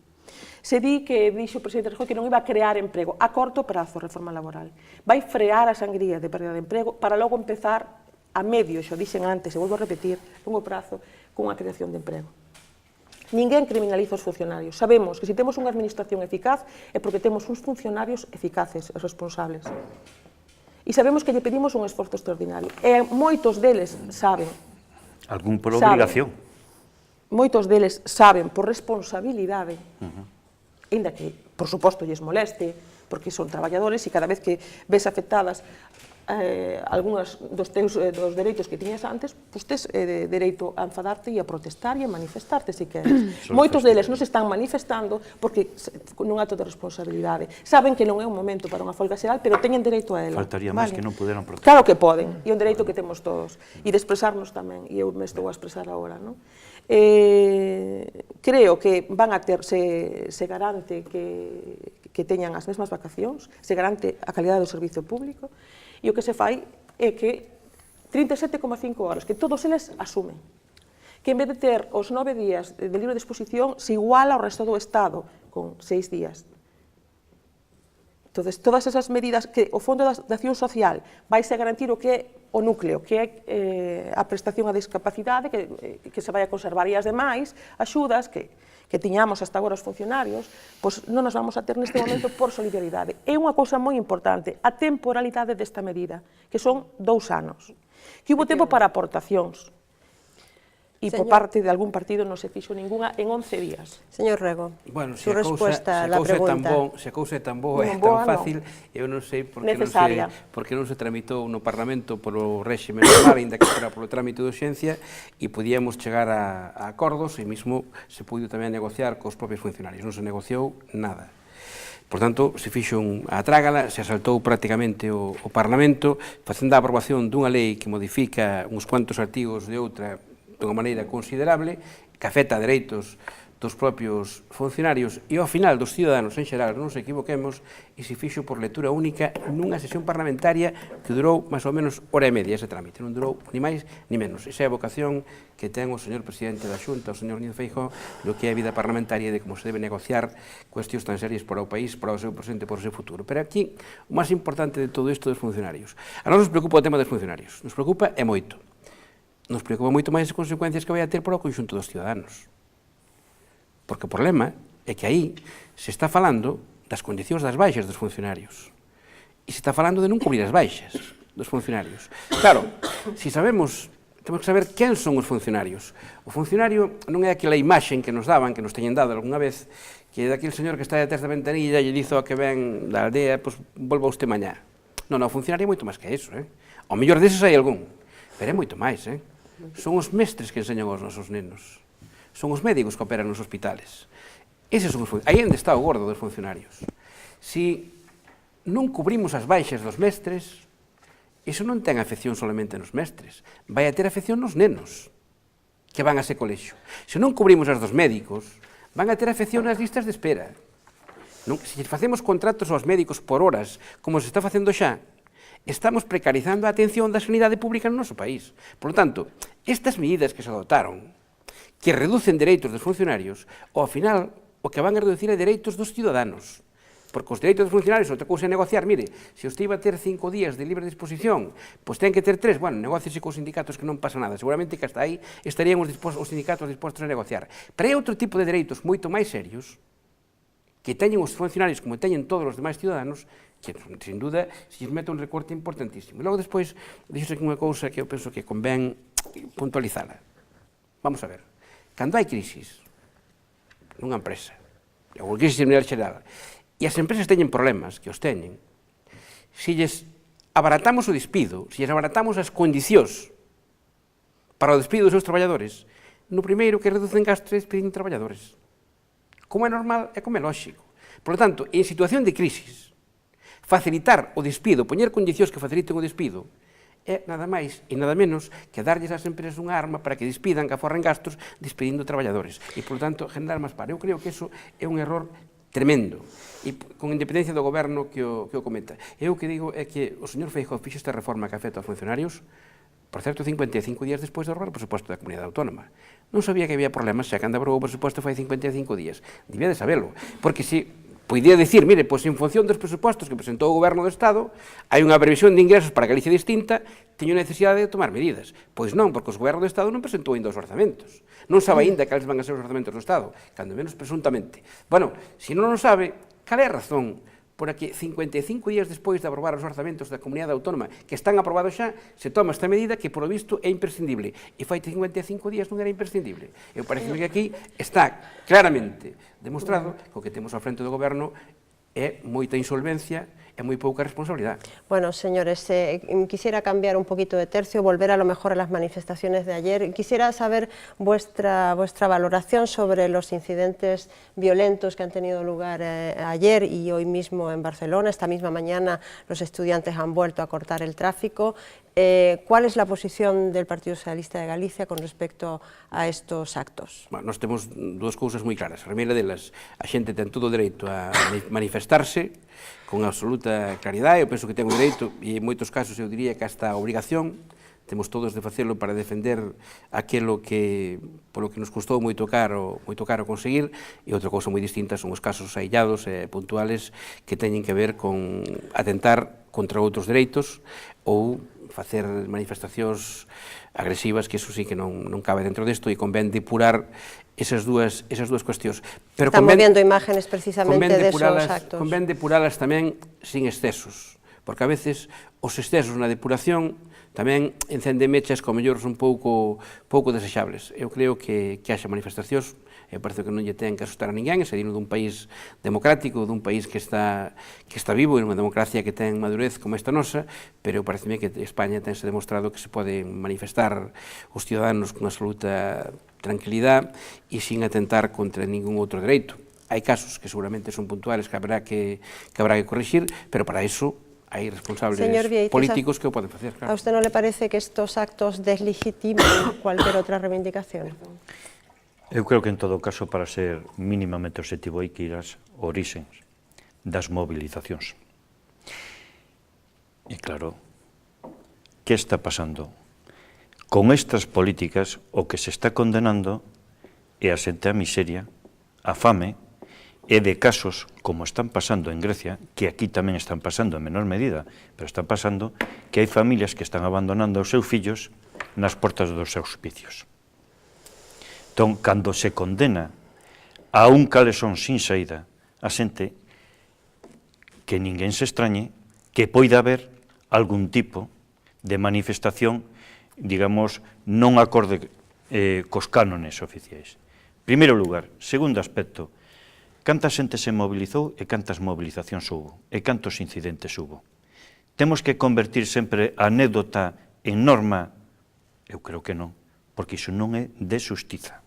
Se di que dixo o presidente Rajoy que non iba a crear emprego a corto prazo, reforma laboral. Vai frear a sangría de pérdida de emprego para logo empezar a medio, xo dixen antes, e volvo a repetir, longo prazo, cunha creación de emprego. Ninguén criminaliza os funcionarios. Sabemos que se temos unha administración eficaz é porque temos uns funcionarios eficaces e responsables. E sabemos que lle pedimos un esforzo extraordinario. E moitos deles saben. Algún por obligación. Moitos deles saben por responsabilidade, ainda que, por suposto, lles moleste, porque son traballadores e cada vez que ves afectadas algúns dos dereitos que tiñas antes, pois tes dereito a enfadarte e a protestar e a manifestarte, se queres. Moitos deles non se están manifestando porque nun acto de responsabilidade. Saben que non é un momento para unha folga xeral, pero teñen dereito a ela. Faltaría máis que non puderan protestar. Claro que poden, e é un dereito que temos todos. E de expresarnos tamén, e eu me estou a expresar agora, non? Creo que van a ter, se garante que teñan as mesmas vacacións, se garante a calidade do servicio público, e o que se fai é que 37,5 horas, que todos eles asumen, que en vez de ter os 9 días de libre disposición, se iguala ao resto do Estado, con 6 días. Entón, todas esas medidas que o Fondo de Acción Social vai a garantir o que é o núcleo, que é a prestación a discapacidade, que se vai a conservar, e as demais axudas que tiñamos hasta agora os funcionarios, pois non nos vamos a ter neste momento por solidaridade. É unha cousa moi importante, a temporalidade desta medida, que son 2 anos, que hubo tempo para aportacións, e por parte de algún partido non se fixo ninguna en 11 días. Señor Rego, su respuesta a la pregunta. Se a cousa é tan boa e tan fácil, eu non sei por que non se tramitou no Parlamento polo réxime normal, ainda que era polo trámite de urxencia, e podíamos chegar a acordos, e mesmo se puido tamén negociar cos propios funcionarios. Non se negociou nada. Por tanto, se fixo a trágala, se asaltou prácticamente o Parlamento, facendo a aprobación dunha lei que modifica uns cuantos artigos de outra dunha maneira considerable, que afecta a dereitos dos propios funcionarios e ao final dos ciudadanos en xeral, non nos equivoquemos, e se fixo por lectura única nunha sesión parlamentaria que durou máis ou menos hora e media ese trámite, non durou ni máis ni menos. Esa é a vocación que ten o señor presidente da Xunta, o señor Núñez Feijóo, do que é a vida parlamentaria de como se debe negociar cuestións tan serias para o país, para o seu presente e para o seu futuro. Pero aquí, o máis importante de todo isto dos funcionarios. A nós nos preocupa o tema dos funcionarios, nos preocupa e moito. Nos preocupa moito máis as consecuencias que vai a ter para o conxunto dos ciudadanos. Porque o problema é que aí se está falando das condicións das baixas dos funcionarios. E se está falando de non cubrir as baixas dos funcionarios. Claro, se sabemos, temos que saber quen son os funcionarios. O funcionario non é aquela imaxen que nos daban, que nos teñen dado algunha vez, que é daquele señor que está detrás da ventanilla e lle dizo a que ven da aldea, pois volva usted mañá. Non, o funcionario é moito máis que iso, Ao mellor deses hai algún, pero é moito máis, Son os mestres que enseñan aos nosos nenos. Son os médicos que operan nos hospitales. Eses son os funcionarios. Aí onde está o gordo dos funcionarios. Se non cubrimos as baixas dos mestres, iso non ten afección solamente nos mestres, vai a ter afección nos nenos que van a ese colexio. Se non cubrimos as dos médicos, van a ter afección nas listas de espera. Se facemos contratos aos médicos por horas, como se está facendo xa, estamos precarizando a atención da sanidade pública no noso país. Por lo tanto, estas medidas que se adotaron, que reducen dereitos dos funcionarios, ao final, o que van a reducir é dereitos dos ciudadanos. Porque os dereitos dos funcionarios, outra cousa é negociar, mire, se usted iba a ter 5 días de libre disposición, pois ten que ter 3, bueno, negóciese cos sindicatos que non pasa nada, seguramente que hasta aí estarían os sindicatos dispostos a negociar. Pero hai outro tipo de dereitos moito máis serios, que teñen os funcionarios como teñen todos os demais ciudadanos, que, sin duda, se lles mete un recorte importantísimo. E logo, despois, dixose que unha cousa que eu penso que convén puntualizala. Vamos a ver, cando hai crisis nunha empresa, ou crisis a nivel xeral, e as empresas teñen problemas, que os teñen, se lles abaratamos o despido, se lles abaratamos as condicións para o despido dos seus traballadores, no primeiro que reducen gastos é despedindo traballadores. Como é normal e como é lógico. Por lo tanto, en situación de crisis, facilitar o despido, poñer condicións que faciliten o despido, é nada máis e nada menos que darlles ás empresas unha arma para que despidan, que aforren gastos, despedindo traballadores. E, por lo tanto, generar máis paro. Eu creo que iso é un error tremendo, e con independencia do goberno que o cometa. Eu o que digo é que o señor Feijóo fixo esta reforma que afecta aos funcionarios, por certo, 55 días despois de aprobar o presuposto da Comunidade Autónoma. Non sabía que había problemas, xa que anda aprobou o presuposto fai 55 días. Debía de sabelo, porque se podía decir, mire, pois en función dos presupostos que presentou o Goberno do Estado, hai unha previsión de ingresos para Galicia distinta, teño necesidade de tomar medidas. Pois non, porque o Goberno do Estado non presentou ainda os orzamentos. Non sabe ainda cales van a ser os orzamentos do Estado, cando menos presuntamente. Bueno, se non o sabe, cal é a razón por a que 55 días despois de aprobar os orzamentos da Comunidade Autónoma que están aprobados xa, se toma esta medida que, por o visto, é imprescindible. E fai 55 días non era imprescindible. Eu parece que aquí está claramente demostrado que o que temos ao frente do Goberno é moita insolvencia é moi pouca responsabilidade. Bueno, señores, quisiera cambiar un poquito de tercio, volver a lo mejor a las manifestaciones de ayer. Quisiera saber vuestra valoración sobre los incidentes violentos que han tenido lugar ayer y hoy mismo en Barcelona. Esta misma mañana los estudiantes han vuelto a cortar el tráfico. ¿Cuál es la posición del Partido Socialista de Galicia con respecto a estos actos? Bueno, nós temos dúas cousas moi claras. A primeira delas, a xente ten todo o dereito a manifestarse con absoluta claridade. Eu penso que ten o dereito, e en moitos casos eu diría que hasta a obrigación, temos todos de facelo para defender aquilo que, polo que nos custou moito caro conseguir, e outra cousa moi distinta son os casos aillados e puntuales que teñen que ver con atentar contra outros dereitos ou facer manifestacións agresivas, que iso sí que non cabe dentro desto, e convén depurar esas dúas cuestións. Pero estamos vendo imágenes precisamente de esos actos. Convén depuralas tamén sin excesos, porque a veces os excesos na depuración tamén encenden mechas que ao mellor son pouco desexables. Eu creo que haxa manifestacións, eu parece que non lle ten que asustar a ninguén, é digno dun país democrático, dun país que está vivo, e unha democracia que ten madurez como esta nosa, pero pareceme que España tense demostrado que se poden manifestar os ciudadanos con absoluta tranquilidade e sin atentar contra ningún outro dereito. Hai casos que seguramente son puntuales que habrá que corrixir, pero para iso hai responsables políticos que o poden facer. ¿A usted non le parece que estos actos deslegitiman cualquier outra reivindicación? Eu creo que en todo caso, para ser mínimamente objetivo, hai que ir ás orixens das movilizacións. E claro, que está pasando? Con estas políticas, o que se está condenando é a xente a miseria, a fame, e de casos como están pasando en Grecia, que aquí tamén están pasando en menor medida, pero están pasando que hai familias que están abandonando os seus fillos nas portas dos seus vicios. Entón, cando se condena a un calesón sin saída, a xente, que ninguén se extrañe que poida haber algún tipo de manifestación, digamos, non acorde cos cánones oficiais. Primeiro lugar. Segundo aspecto, canta xente se mobilizou e cantas movilizacións hubo, e cantos incidentes hubo. Temos que convertir sempre a anécdota en norma? Eu creo que non, porque iso non é de xustiza.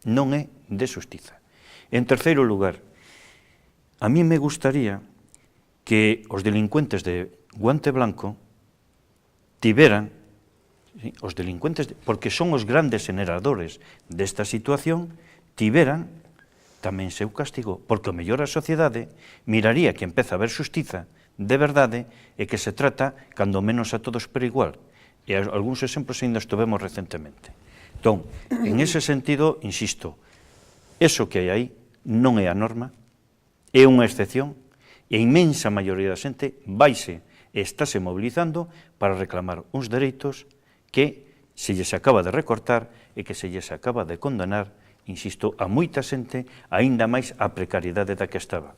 Non é de xustiza. En terceiro lugar, a mí me gustaría que os delincuentes de guante blanco tiveran, os delincuentes, porque son os grandes generadores desta situación, tiveran tamén seu castigo, porque o mellor a sociedade miraría que empeza a haber xustiza de verdade e que se trata, cando menos a todos por igual. E algúns exemplos ainda estuvemos recentemente. Entón, en ese sentido, insisto, eso que hai aí non é a norma, é unha excepción, e a inmensa maioría da xente vaise e estáse mobilizando para reclamar uns dereitos que se lles acaba de recortar e que se lles acaba de condenar, insisto, a moita xente, aínda máis a precariedade da que estaba.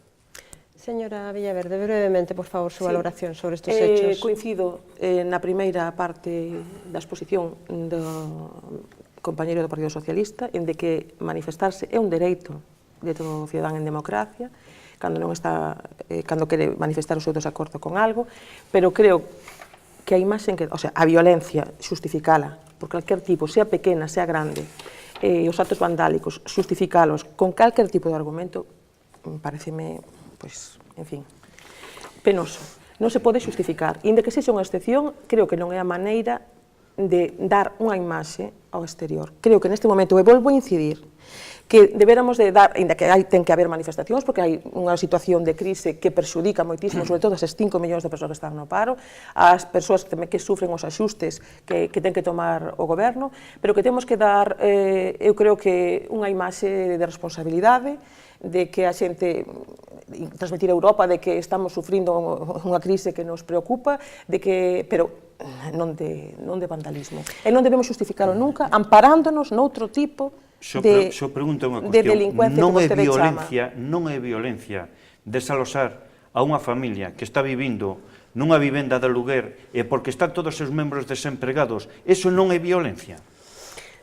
Señora Villaverde, brevemente, por favor, su valoración sobre estos hechos. Coincido na primeira parte da exposición do compañeiro do Partido Socialista en de que manifestarse é un dereito de todo cidadán en democracia, cando quere manifestar o seu desacordo con algo, pero creo que a imaxe que, a violencia, xustificala por calquer tipo, sea pequena, sea grande, os actos vandálicos, xustificalos con calquer tipo de argumento, pareceme, pois, en fin, penoso. Non se pode xustificar. Inda que sexa unha excepción, creo que non é a maneira de dar unha imaxe ao exterior. Creo que neste momento, e volvo a incidir, que deberamos de dar, ainda que ten que haber manifestacións, porque hai unha situación de crise que perxudica moitísimo, sobre todo esas 5 millóns de persoas que están no paro, as persoas que sufren os axustes que ten que tomar o goberno, pero que temos que dar, eu creo que unha imaxe de responsabilidade, de que a xente, transmitir a Europa de que estamos sufrindo unha crise que nos preocupa, pero non de vandalismo. E non debemos justificarlo nunca, amparándonos noutro tipo de delincuencia que vostede chama. Non é violencia desalosar a unha familia que está vivindo nunha vivenda de aluguer e porque están todos os membros desempregados. Eso non é violencia.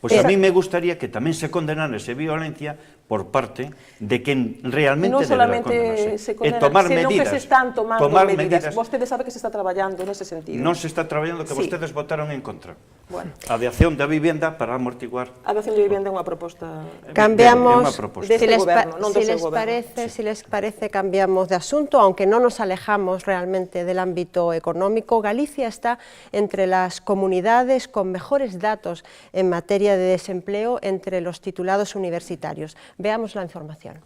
Pois a mí me gustaría que tamén se condenara esa violencia por parte de quen realmente non deberá solamente condenarse. se condena, tomar senón medidas. que se están tomando medidas. Vostede sabe que se está traballando nese sentido. Non se está traballando que Sí. vostedes votaron en contra. Bueno. A aviación da vivenda para amortiguar. A aviación de vivenda é unha proposta Cambiamos, É unha proposta. deste goberno, non do si seu les goberno. si les parece, cambiamos de asunto, aunque no nos alejamos realmente del ámbito económico. Galicia está entre las comunidades con mejores datos en materia de desempleo entre los titulados universitarios. Veamos la información.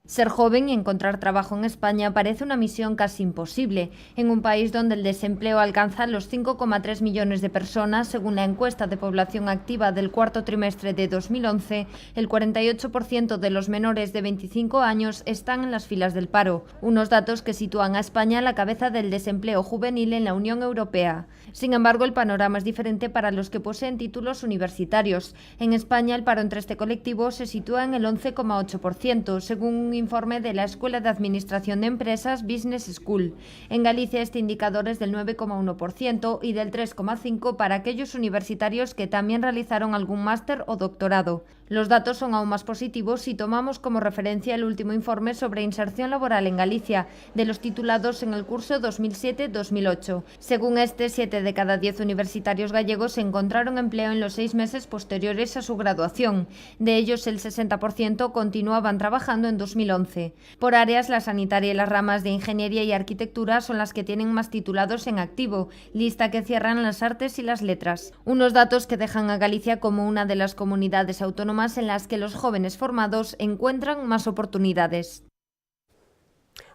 Ser joven y encontrar trabajo en España parece una misión casi imposible, en un país donde el desempleo alcanza los 5,3 millones de personas. Según la encuesta de población activa del cuarto trimestre de 2011, el 48% de los menores de 25 años están en las filas del paro, unos datos que sitúan a España a la cabeza del desempleo juvenil en la Unión Europea. Sin embargo, el panorama es diferente para los que poseen títulos universitarios. En España, el paro entre este colectivo se sitúa en el 11,8%, según un informe de la Escuela de Administración de Empresas Business School. En Galicia este indicador es del 9,1% y del 3,5% para aquellos universitarios que también realizaron algún máster o doctorado. Los datos son aún más positivos si tomamos como referencia el último informe sobre inserción laboral en Galicia, de los titulados en el curso 2007-2008. Según este, 7 de cada 10 universitarios gallegos encontraron empleo en los 6 meses posteriores a su graduación. De ellos, el 60% continuaban trabajando en 2011. Por áreas, la sanitaria y las ramas de ingeniería y arquitectura son las que tienen más titulados en activo, lista que cierran las artes y las letras. Unos datos que dejan a Galicia como una de las comunidades autónomas en las que los jóvenes formados encuentran más oportunidades.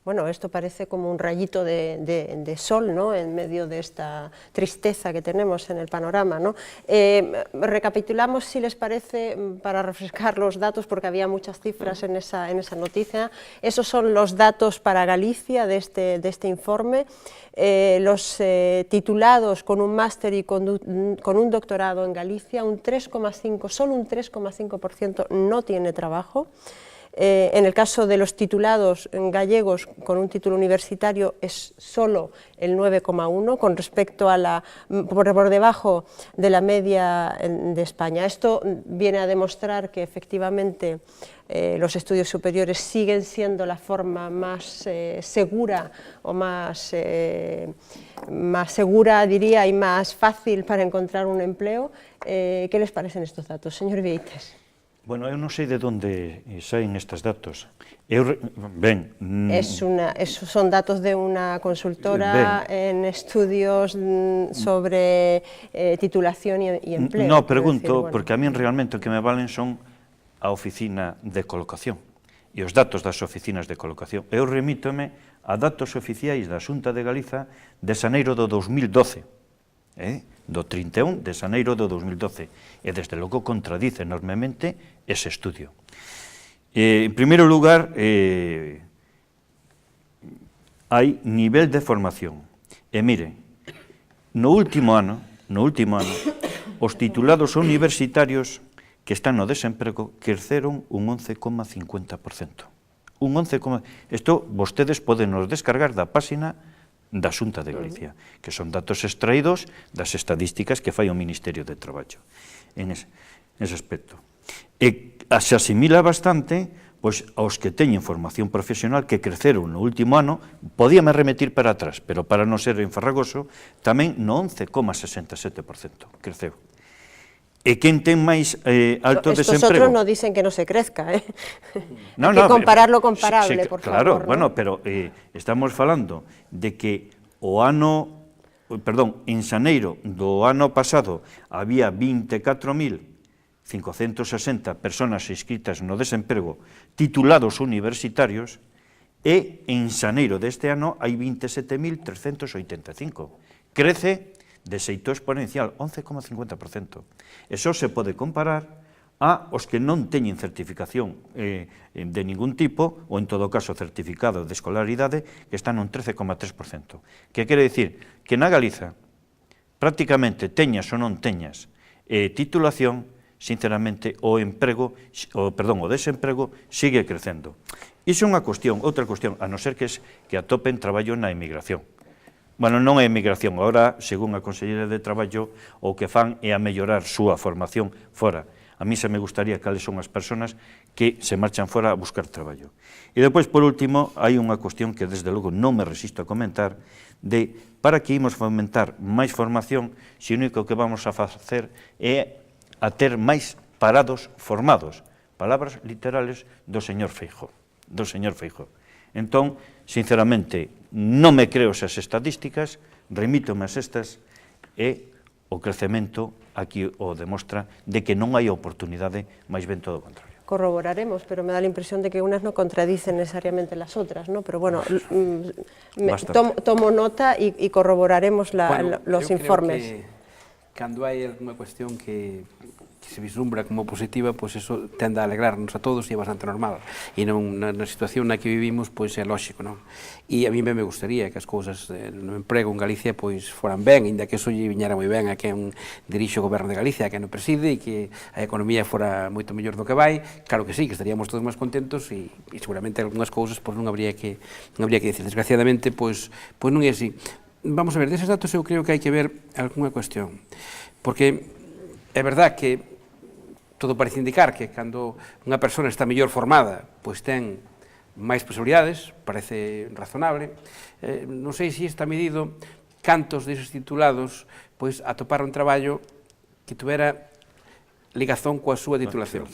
Bueno, esto parece como un rayito de sol, ¿no?, en medio de esta tristeza que tenemos en el panorama, ¿no? Recapitulamos, si les parece, para refrescar los datos, porque había muchas cifras en esa noticia. Esos son los datos para Galicia de este informe. Los titulados con un máster y con un doctorado en Galicia, solo un 3,5% no tiene trabajo. En el caso de los titulados gallegos con un título universitario es solo el 9,1% con respecto a por debajo de la media de España. Esto viene a demostrar que efectivamente los estudios superiores siguen siendo la forma más segura o más segura, diría, y más fácil para encontrar un empleo. ¿Qué les parecen estos datos, señor Vieites? Bueno, eu non sei de onde saen estes datos. Son datos de una consultora en estudios sobre titulación y empleo. No, pregunto, porque a mí realmente o que me valen son a oficina de colocación e os datos das oficinas de colocación. Eu remítome a datos oficiais da Xunta de Galiza de xaneiro do 2012, do 31 de xaneiro do 2012, e desde logo contradice enormemente ese estudio. En primeiro lugar, hai nivel de formación. E mire, no último ano, os titulados universitarios que están no desemprego creceron un 11,50%. Isto vostedes poden nos descargar da páxina da Xunta de Galicia, que son datos extraídos das estadísticas que fai o Ministerio de Traballo en ese aspecto. E se asimila bastante pois, aos que teñen formación profesional que creceron no último ano, podíame remitir para atrás, pero para non ser enfarragoso, tamén no 11,67% creceu. E quen ten máis alto desemprego? Estos otros no dicen que no se crezca, ¿eh? No, Hay que comparar lo comparable, por favor. Claro, ¿no? bueno, pero estamos falando de que en xaneiro do ano pasado había 24.560 personas inscritas no desemprego titulados universitarios e en xaneiro deste ano hai 27.385. Crece de xeito exponencial, 11,50%. Eso se pode comparar a os que non teñen certificación de ningún tipo, ou en todo caso certificado de escolaridade, que están un 13,3%. Que quere dicir que na Galiza, prácticamente teñas ou non teñas titulación, sinceramente o desemprego sigue crecendo. Iso é unha cuestión, outra cuestión, a non ser que atopen traballo na emigración. Bueno, non é emigración, agora, según a Conselleira de Traballo, o que fan é a mellorar súa formación fora. A mí se me gustaría cales son as persoas que se marchan fora a buscar traballo. E depois, por último, hai unha cuestión que desde logo non me resisto a comentar, de para que imos fomentar máis formación se o único que vamos a facer é a ter máis parados formados. Palabras literales do señor Feijóo. Entón, sinceramente, non me creo esas estadísticas, remítome as estas e o crecemento aquí o demostra de que non hai oportunidade, máis ben todo o contrario. Corroboraremos, pero me da la impresión de que unas no contradicen necesariamente las otras, ¿no? Pero bueno, tomo nota y corroboraremos los informes. Creo que cando hai alguna cuestión que se vislumbra como positiva, pois eso tende a alegrarnos a todos e é bastante normal. E na situación na que vivimos, pois é lógico, non? E a mí me gustaría que as cousas no emprego en Galicia pois foran ben, ainda que eso lle viñera moi ben a quen dirixe o goberno de Galicia, a quen o preside, e que a economía fora moito mellor do que vai. Claro que sí, que estaríamos todos máis contentos e seguramente algunhas cousas pois non habría que decir. Desgraciadamente, pois non é así. Vamos a ver, deses datos eu creo que hai que ver algunha cuestión, porque é verdad que todo parece indicar que cando unha persona está mellor formada, pois ten máis posibilidades, parece razonable. Non sei se está medido cantos deses titulados pois atoparon traballo que tuvera ligazón coa súa titulación.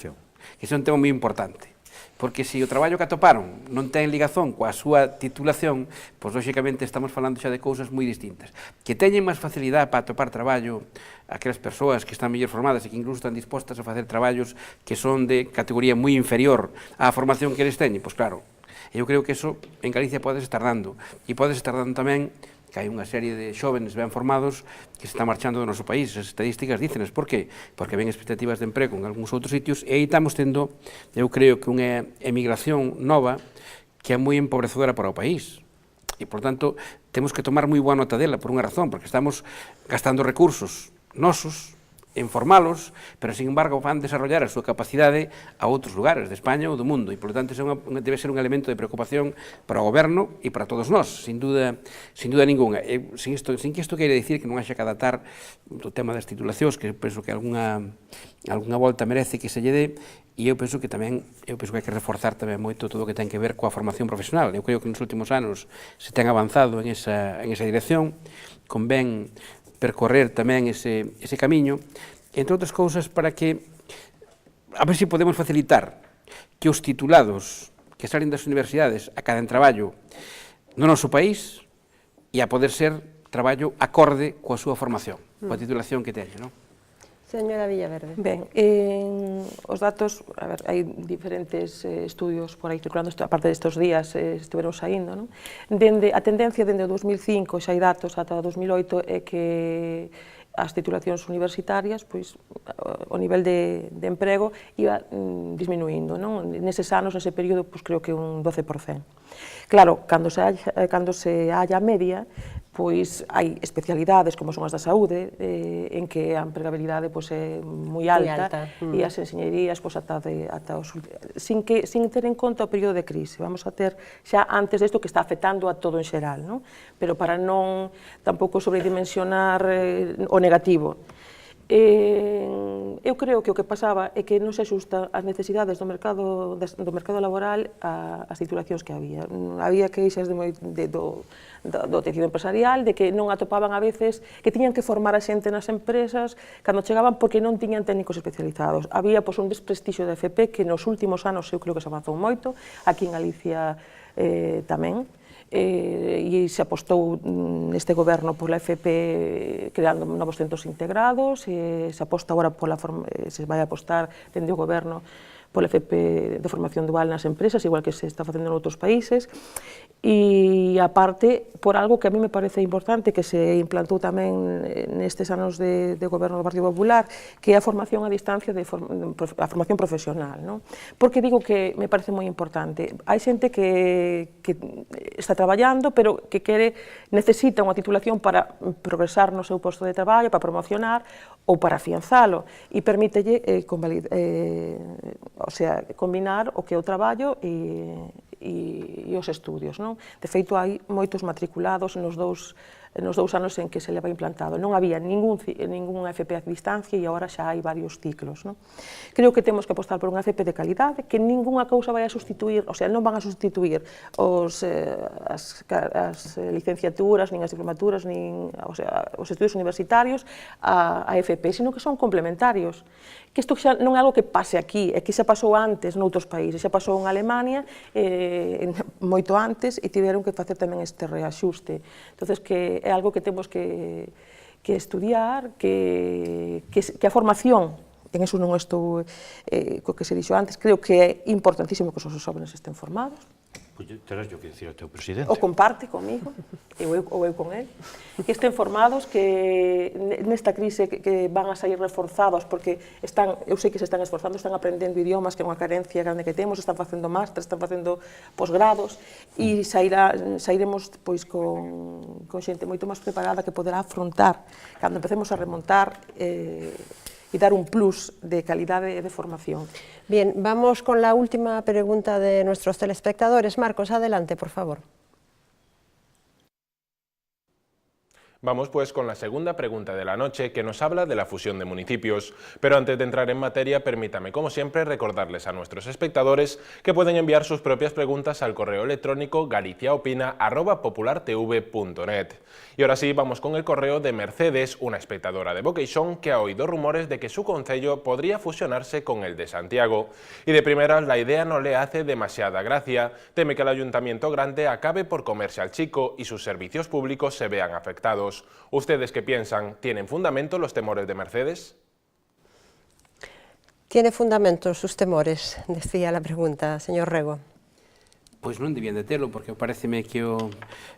Que iso é un tema moi importante. Porque se o traballo que atoparon non ten ligazón coa súa titulación, pois lóxicamente estamos falando xa de cousas moi distintas. Que teñen máis facilidade para atopar traballo aquelas persoas que están mellor formadas e que incluso están dispostas a facer traballos que son de categoría moi inferior á formación que eles teñen, pois claro, eu creo que eso en Galicia podes estar dando. E podes estar dando tamén que hai unha serie de xóvenes ben formados que se están marchando do noso país. As estadísticas dícenes. Por qué? Porque ven expectativas de emprego en algúns outros sitios e aí estamos tendo, eu creo que unha emigración nova que é moi empobrecedora para o país. E, por tanto, temos que tomar moi boa nota dela por unha razón, porque estamos gastando recursos nosos en formalos, pero, sin embargo, van desarrollar a súa capacidade a outros lugares de España ou do mundo, e, por tanto, debe ser un elemento de preocupación para o goberno e para todos nós, sin dúda ninguna. Sin que isto queira dicir que non haxa que adaptar o tema das titulacións, que penso que algunha volta merece que se lle dé, e eu penso que hai que reforzar tamén moito todo o que ten que ver coa formación profesional. Eu creo que nos últimos anos se ten avanzado en esa dirección, convén percorrer tamén ese camiño, entre outras cousas, para que a ver se podemos facilitar que os titulados que salen das universidades acaden traballo no noso país e a poder ser traballo acorde coa súa formación, coa titulación que teña, non? Señora Villaverde. Ben, os datos, a ver, hai diferentes estudios por aí circulando, aparte destes días estiveron saindo, non? A tendencia dende o 2005, xa hai datos ata o 2008, é que as titulacións universitarias, pois, o nivel de emprego iba disminuindo, non? Neses anos, nese período, pois, creo que un 12%. Claro, cando se halla a media, pois hai especialidades como son as da saúde, en que a empregabilidade pois é moi alta, e as enxeñerías pois sin ter en conta o período de crise. Vamos a ter xa antes desto que está afectando a todo en xeral, non? Pero para non tampouco sobredimensionar o negativo. Eu creo que o que pasaba é que non se axusta as necesidades do mercado laboral ás titulacións que había. Había queixas do tecido empresarial, de que non atopaban a veces, que tiñan que formar a xente nas empresas cando chegaban porque non tiñan técnicos especializados. Había un desprestixio da FP que nos últimos anos eu creo que se avanzou moito, aquí en Galicia tamén, e se apostou neste goberno pola FP creando novos centros integrados, se aposta agora se vai apostar dende o goberno pola FP de formación dual nas empresas, igual que se está facendo en outros países, e aparte, por algo que a mí me parece importante, que se implantou tamén nestes anos de goberno do Partido Popular, que é a formación a distancia, a formación profesional, non? Porque digo que me parece moi importante. Hai xente que está traballando, pero que necesita unha titulación para progresar no seu posto de traballo, para promocionar ou para afianzalo, e permítelle combinar o que é o traballo e os estudios, non? De feito, hai moitos matriculados nos dous nos 2 anos en que se leva implantado. Non había ningún FP a distancia e agora xa hai varios ciclos. Creo que temos que apostar por unha FP de calidade, que ningunha cousa vai a sustituir, o sea, non van a sustituir as licenciaturas, nin as diplomaturas, nin os estudios universitarios a FP, sino que son complementarios. Que isto xa non é algo que pase aquí, é que xa pasou antes noutros países, xa pasou en Alemania moito antes e tiveron que facer tamén este reaxuste. Entón, que é algo que temos que estudiar, que a formación, en eso non estou co que se dixo antes, creo que é importantísimo que os nosos jóvenes estén formados. Terás yo que dicir ao teu presidente. O comparte comigo, ou eu con él, que estén formados, que nesta crise que van a sair reforzados, porque eu sei que se están esforzando, están aprendendo idiomas, que é unha carencia grande que temos, están facendo máster, están facendo posgrados, e sairemos con xente moito máis preparada que poderá afrontar, cando empecemos a remontar, y dar un plus de calidad de formación. Bien, vamos con la última pregunta de nuestros telespectadores. Marcos, adelante, por favor. Vamos pues con la segunda pregunta de la noche, que nos habla de la fusión de municipios. Pero antes de entrar en materia, permítame, como siempre, recordarles a nuestros espectadores que pueden enviar sus propias preguntas al correo electrónico galiciaopina@populartv.net. Y ahora sí, vamos con el correo de Mercedes, una espectadora de Boqueixón que ha oído rumores de que su concello podría fusionarse con el de Santiago. Y de primeras, la idea no le hace demasiada gracia. Teme que el ayuntamiento grande acabe por comerse al chico y sus servicios públicos se vean afectados. ¿Ustedes qué piensan? ¿Tienen fundamento los temores de Mercedes? ¿Tiene fundamento sus temores? Decía la pregunta, señor Rego. Pois non debían de telo, porque pareceme que o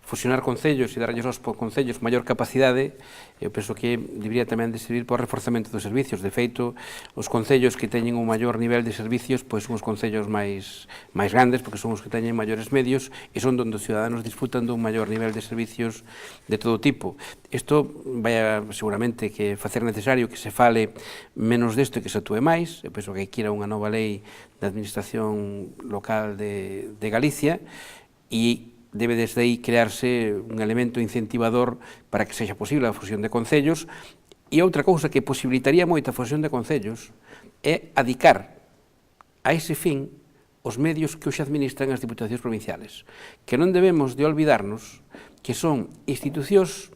fusionar concellos e darlles aos concellos maior capacidade, eu penso que debería tamén de servir para o reforzamento dos servicios. De feito, os concellos que teñen un maior nivel de servicios, pois son os concellos máis grandes, porque son os que teñen maiores medios e son onde os ciudadanos disfrutan dun maior nivel de servicios de todo tipo. Isto vai seguramente que facer necesario que se fale menos desto e que se atúe máis. Eu penso que hai que ir a unha nova lei da Administración Local de Galicia e debe desde aí crearse un elemento incentivador para que sexa posible a fusión de concellos. E outra cousa que posibilitaría moito a fusión de concellos é adicar a ese fin os medios que hoxe administran as diputacións provinciales, que non debemos de olvidarnos que son institucións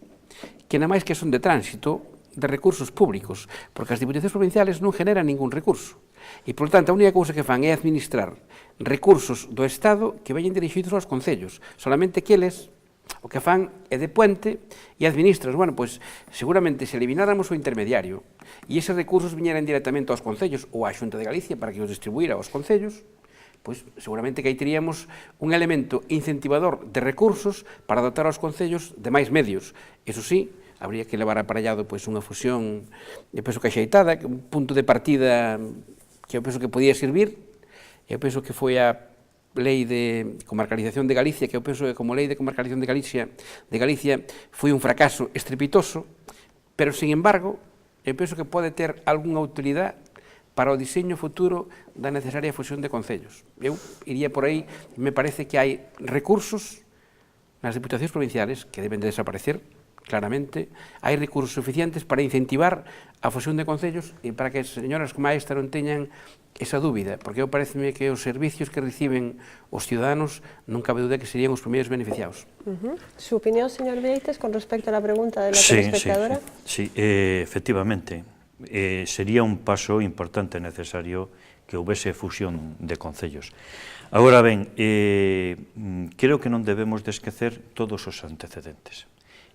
que na máis que son de tránsito de recursos públicos, porque as diputacións provinciales non generan ningún recurso. E, por tanto, a única cousa que fan é administrar recursos do Estado que veñen dirixidos aos concellos. Solamente que eles o que fan é de puente e administran. Bueno, pois, seguramente, se elimináramos o intermediario e eses recursos viñeran directamente aos concellos ou á Xunta de Galicia para que os distribuíra aos concellos, pois, seguramente que aí teríamos un elemento incentivador de recursos para dotar aos concellos de máis medios. Eso sí, habría que levar aparellado pois, unha fusión, eu penso que axeitada, un punto de partida que eu penso que podía servir. Eu penso que foi a lei de comarcalización de Galicia, que eu penso que como lei de comarcalización de Galicia foi un fracaso estrepitoso, pero, sin embargo, eu penso que pode ter algunha utilidade para o diseño futuro da necesaria fusión de concellos. Eu iría por aí, me parece que hai recursos nas diputacións provinciales que deben de desaparecer, claramente, hai recursos suficientes para incentivar a fusión de concellos e para que as señoras como esta non teñan esa dúbida, porque eu pareceme que os servicios que reciben os ciudadanos non cabe duda que serían os primeiros beneficiados. Su opinión, señor Vieites, con respecto a la pregunta de la telespectadora? Sí, efectivamente, sería un paso importante e necesario que houvese fusión de concellos. Agora ben, creo que non debemos de esquecer todos os antecedentes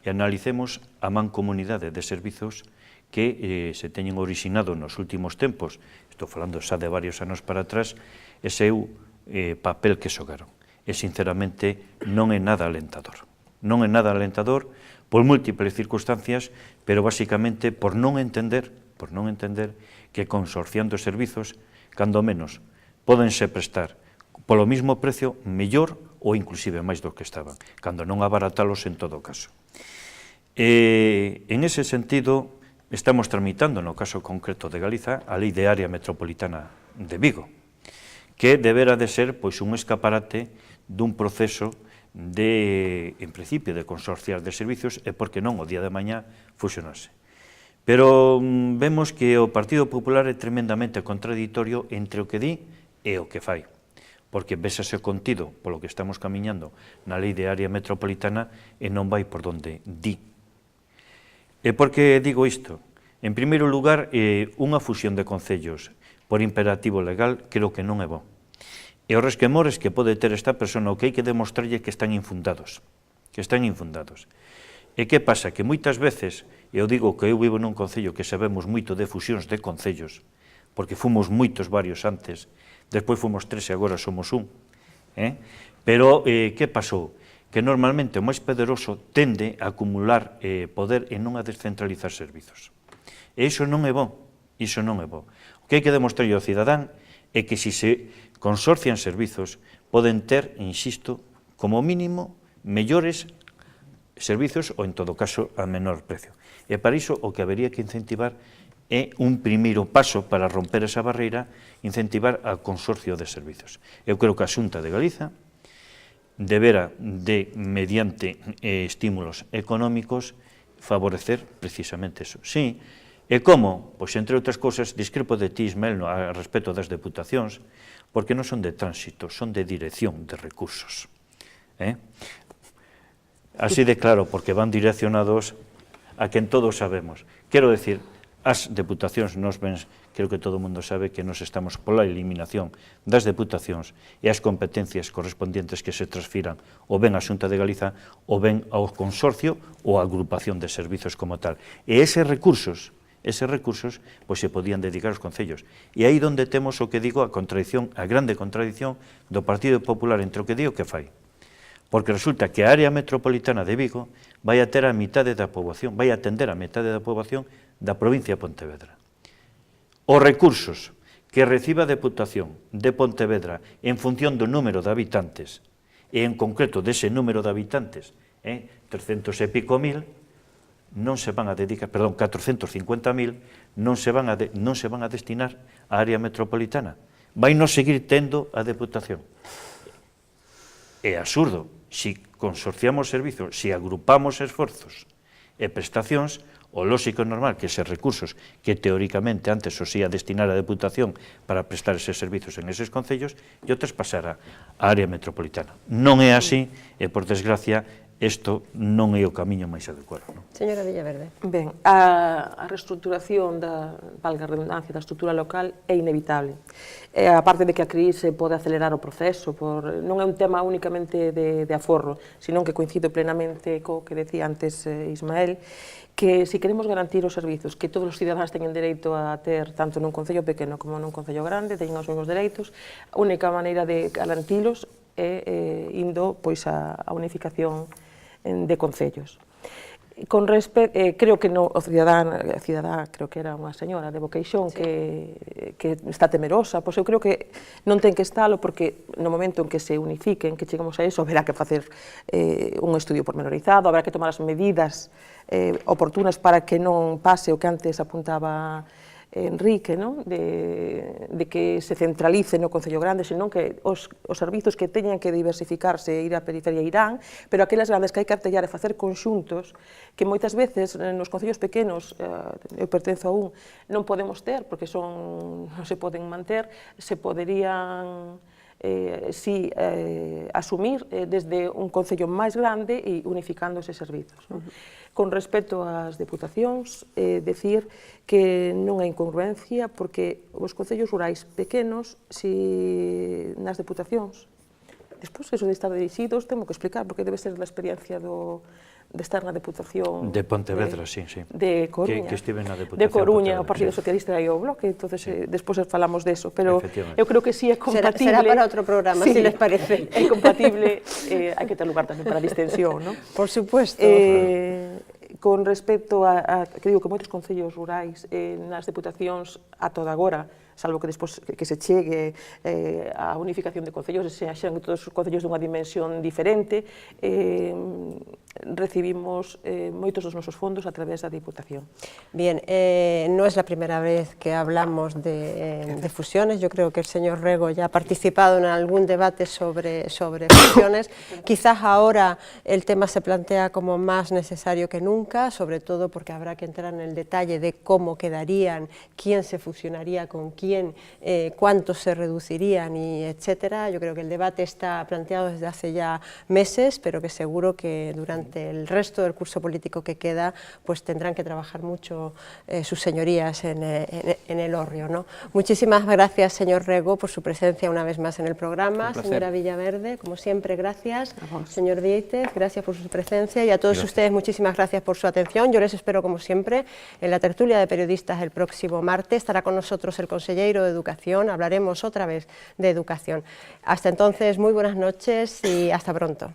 e analicemos a mancomunidade de servizos que se teñen orixinado nos últimos tempos, estou falando xa de varios anos para atrás, e seu papel que xogaron. E, sinceramente, non é nada alentador. Non é nada alentador por múltiples circunstancias, pero basicamente por non entender que consorciando servizos, cando menos, pódense prestar polo mismo precio mellor ou inclusive máis do que estaban, cando non abaratalos en todo caso. En ese sentido, estamos tramitando, no caso concreto de Galiza, a Lei de Área Metropolitana de Vigo, que debera de ser un escaparate dun proceso en principio, de consorciar de servizos e, por que non, o día de mañá fusionarse. Pero vemos que o Partido Popular é tremendamente contradictorio entre o que di e o que fai, porque vésase o contido polo que estamos camiñando na lei de área metropolitana e non vai por donde di. E por que digo isto? En primeiro lugar, unha fusión de concellos por imperativo legal creo que non é bo. E os resquemores que pode ter esta persona o que hai que demostrarlle que están infundados. E que pasa? Que moitas veces, eu digo que eu vivo nun concello que sabemos moito de fusións de concellos, porque fomos moitos varios antes, despois fomos 3 e agora somos un. Pero que pasou? Que normalmente o máis poderoso tende a acumular poder e non a descentralizar servizos. E iso non é bo, O que hai que demostrarlle ao cidadán é que se consorcian servizos poden ter, insisto, como mínimo, mellores servizos ou, en todo caso, a menor precio. E para iso o que habería que incentivar é un primeiro paso para romper esa barreira, incentivar a consorcio de servizos. Eu creo que a Xunta de Galiza debera de, mediante estímulos económicos, favorecer precisamente eso. Sí, e como? Pois, entre outras cousas, discrepo de ti, Ismael, a respecto das deputacións, porque non son de tránsito, son de dirección de recursos. Así de claro, porque van direccionados a quen todos sabemos. Quero decir, as deputacións, nos bens, creo que todo o mundo sabe que nos estamos pola eliminación das deputacións e as competencias correspondientes que se transfiran ou ben á Xunta de Galiza ou ben ao consorcio ou á agrupación de servizos como tal. E eses recursos pois se podían dedicar aos concellos. E aí onde temos o que digo, a grande contradición do Partido Popular entre o que di e o que fai. Porque resulta que a área metropolitana de Vigo vai a ter a metade da poboación, vai atender a metade da poboación da provincia de Pontevedra. Os recursos que reciba a Deputación de Pontevedra en función do número de habitantes, e en concreto dese número de habitantes, 300 e pico mil, non se van a dedicar, 450.000, non se van a destinar á área metropolitana. Vai non seguir tendo a Deputación. É absurdo. Si consorciamos servizos, si agrupamos esforzos e prestacións, o lógico e normal que eses recursos que teóricamente antes os ia destinar a Deputación para prestar eses servizos en eses concellos e outras pasar á área metropolitana. Non é así e, por desgracia, isto non é o camiño máis adecuado. Señora Villaverde. Ben, a reestruturación valga a redundancia, da estrutura local é inevitable. A parte de que a crise pode acelerar o proceso, non é un tema únicamente de aforro, senón que coincido plenamente co que decía antes Ismael, que se queremos garantir os servizos que todos os cidadáns teñen dereito a ter, tanto nun concello pequeno como nun concello grande, teñen os mesmos dereitos, a única maneira de garantilos é indo a unificación de concellos. Creo que o cidadá, creo que era unha señora de Boqueixón, que está temerosa, pois eu creo que non ten que estalo, porque no momento en que se unifiquen, que chegamos a iso, haberá que facer un estudio pormenorizado, haberá que tomar as medidas oportunas para que non pase o que antes apuntaba Enrique, de que se centralice no Concello Grande, senón que os servizos que teñan que diversificarse e ir á periferia irán, pero aquelas grandes que hai que artellar e facer conxuntos que moitas veces nos concellos pequenos, eu pertenzo a un, non podemos ter, porque non se poden manter, se poderían asumir desde un concello máis grande e unificando eses servizos. Con respecto ás deputacións, decir que non hai incongruencia, porque os concellos rurais pequenos, nas deputacións, despois eso de estar dirixidos, temos que explicar, porque debe ser a experiencia de estar na Deputación de Pontevedra, sí, de Coruña, que estive na Deputación de Coruña, o Partido Socialista e o Bloque, entonces despois falamos deso, pero eu creo que sí é compatible. Será para outro programa, si les parece. É compatible, hai que ter lugar tamén para a distensión, non? Por supuesto. Con respecto a que digo que moitos concellos rurais nas deputacións a toda agora, salvo que despois que se chegue a unificación de concellos e se axan todos os concellos dunha dimensión diferente, recibimos moitos dos nosos fondos a través da Diputación. Bien, no es la primera vez que hablamos de fusiones. Yo creo que el señor Rego ya ha participado en algún debate sobre fusiones. Quizás ahora el tema se plantea como más necesario que nunca, sobre todo porque habrá que entrar en el detalle de cómo quedarían, quién se fusionaría con quién, cuántos se reducirían, y etcétera. Yo creo que el debate está planteado desde hace ya meses, pero que seguro que durante el resto del curso político que queda, pues tendrán que trabajar mucho sus señorías en el hórreo, ¿no? Muchísimas gracias, señor Rego, por su presencia una vez más en el programa. Señora Villaverde, como siempre, gracias. Señor Díez, gracias por su presencia, y a todos ustedes muchísimas gracias por su atención. Yo les espero, como siempre, en la tertulia de periodistas el próximo martes. Estará con nosotros el consejero de Educación, hablaremos otra vez de educación. Hasta entonces, muy buenas noches y hasta pronto.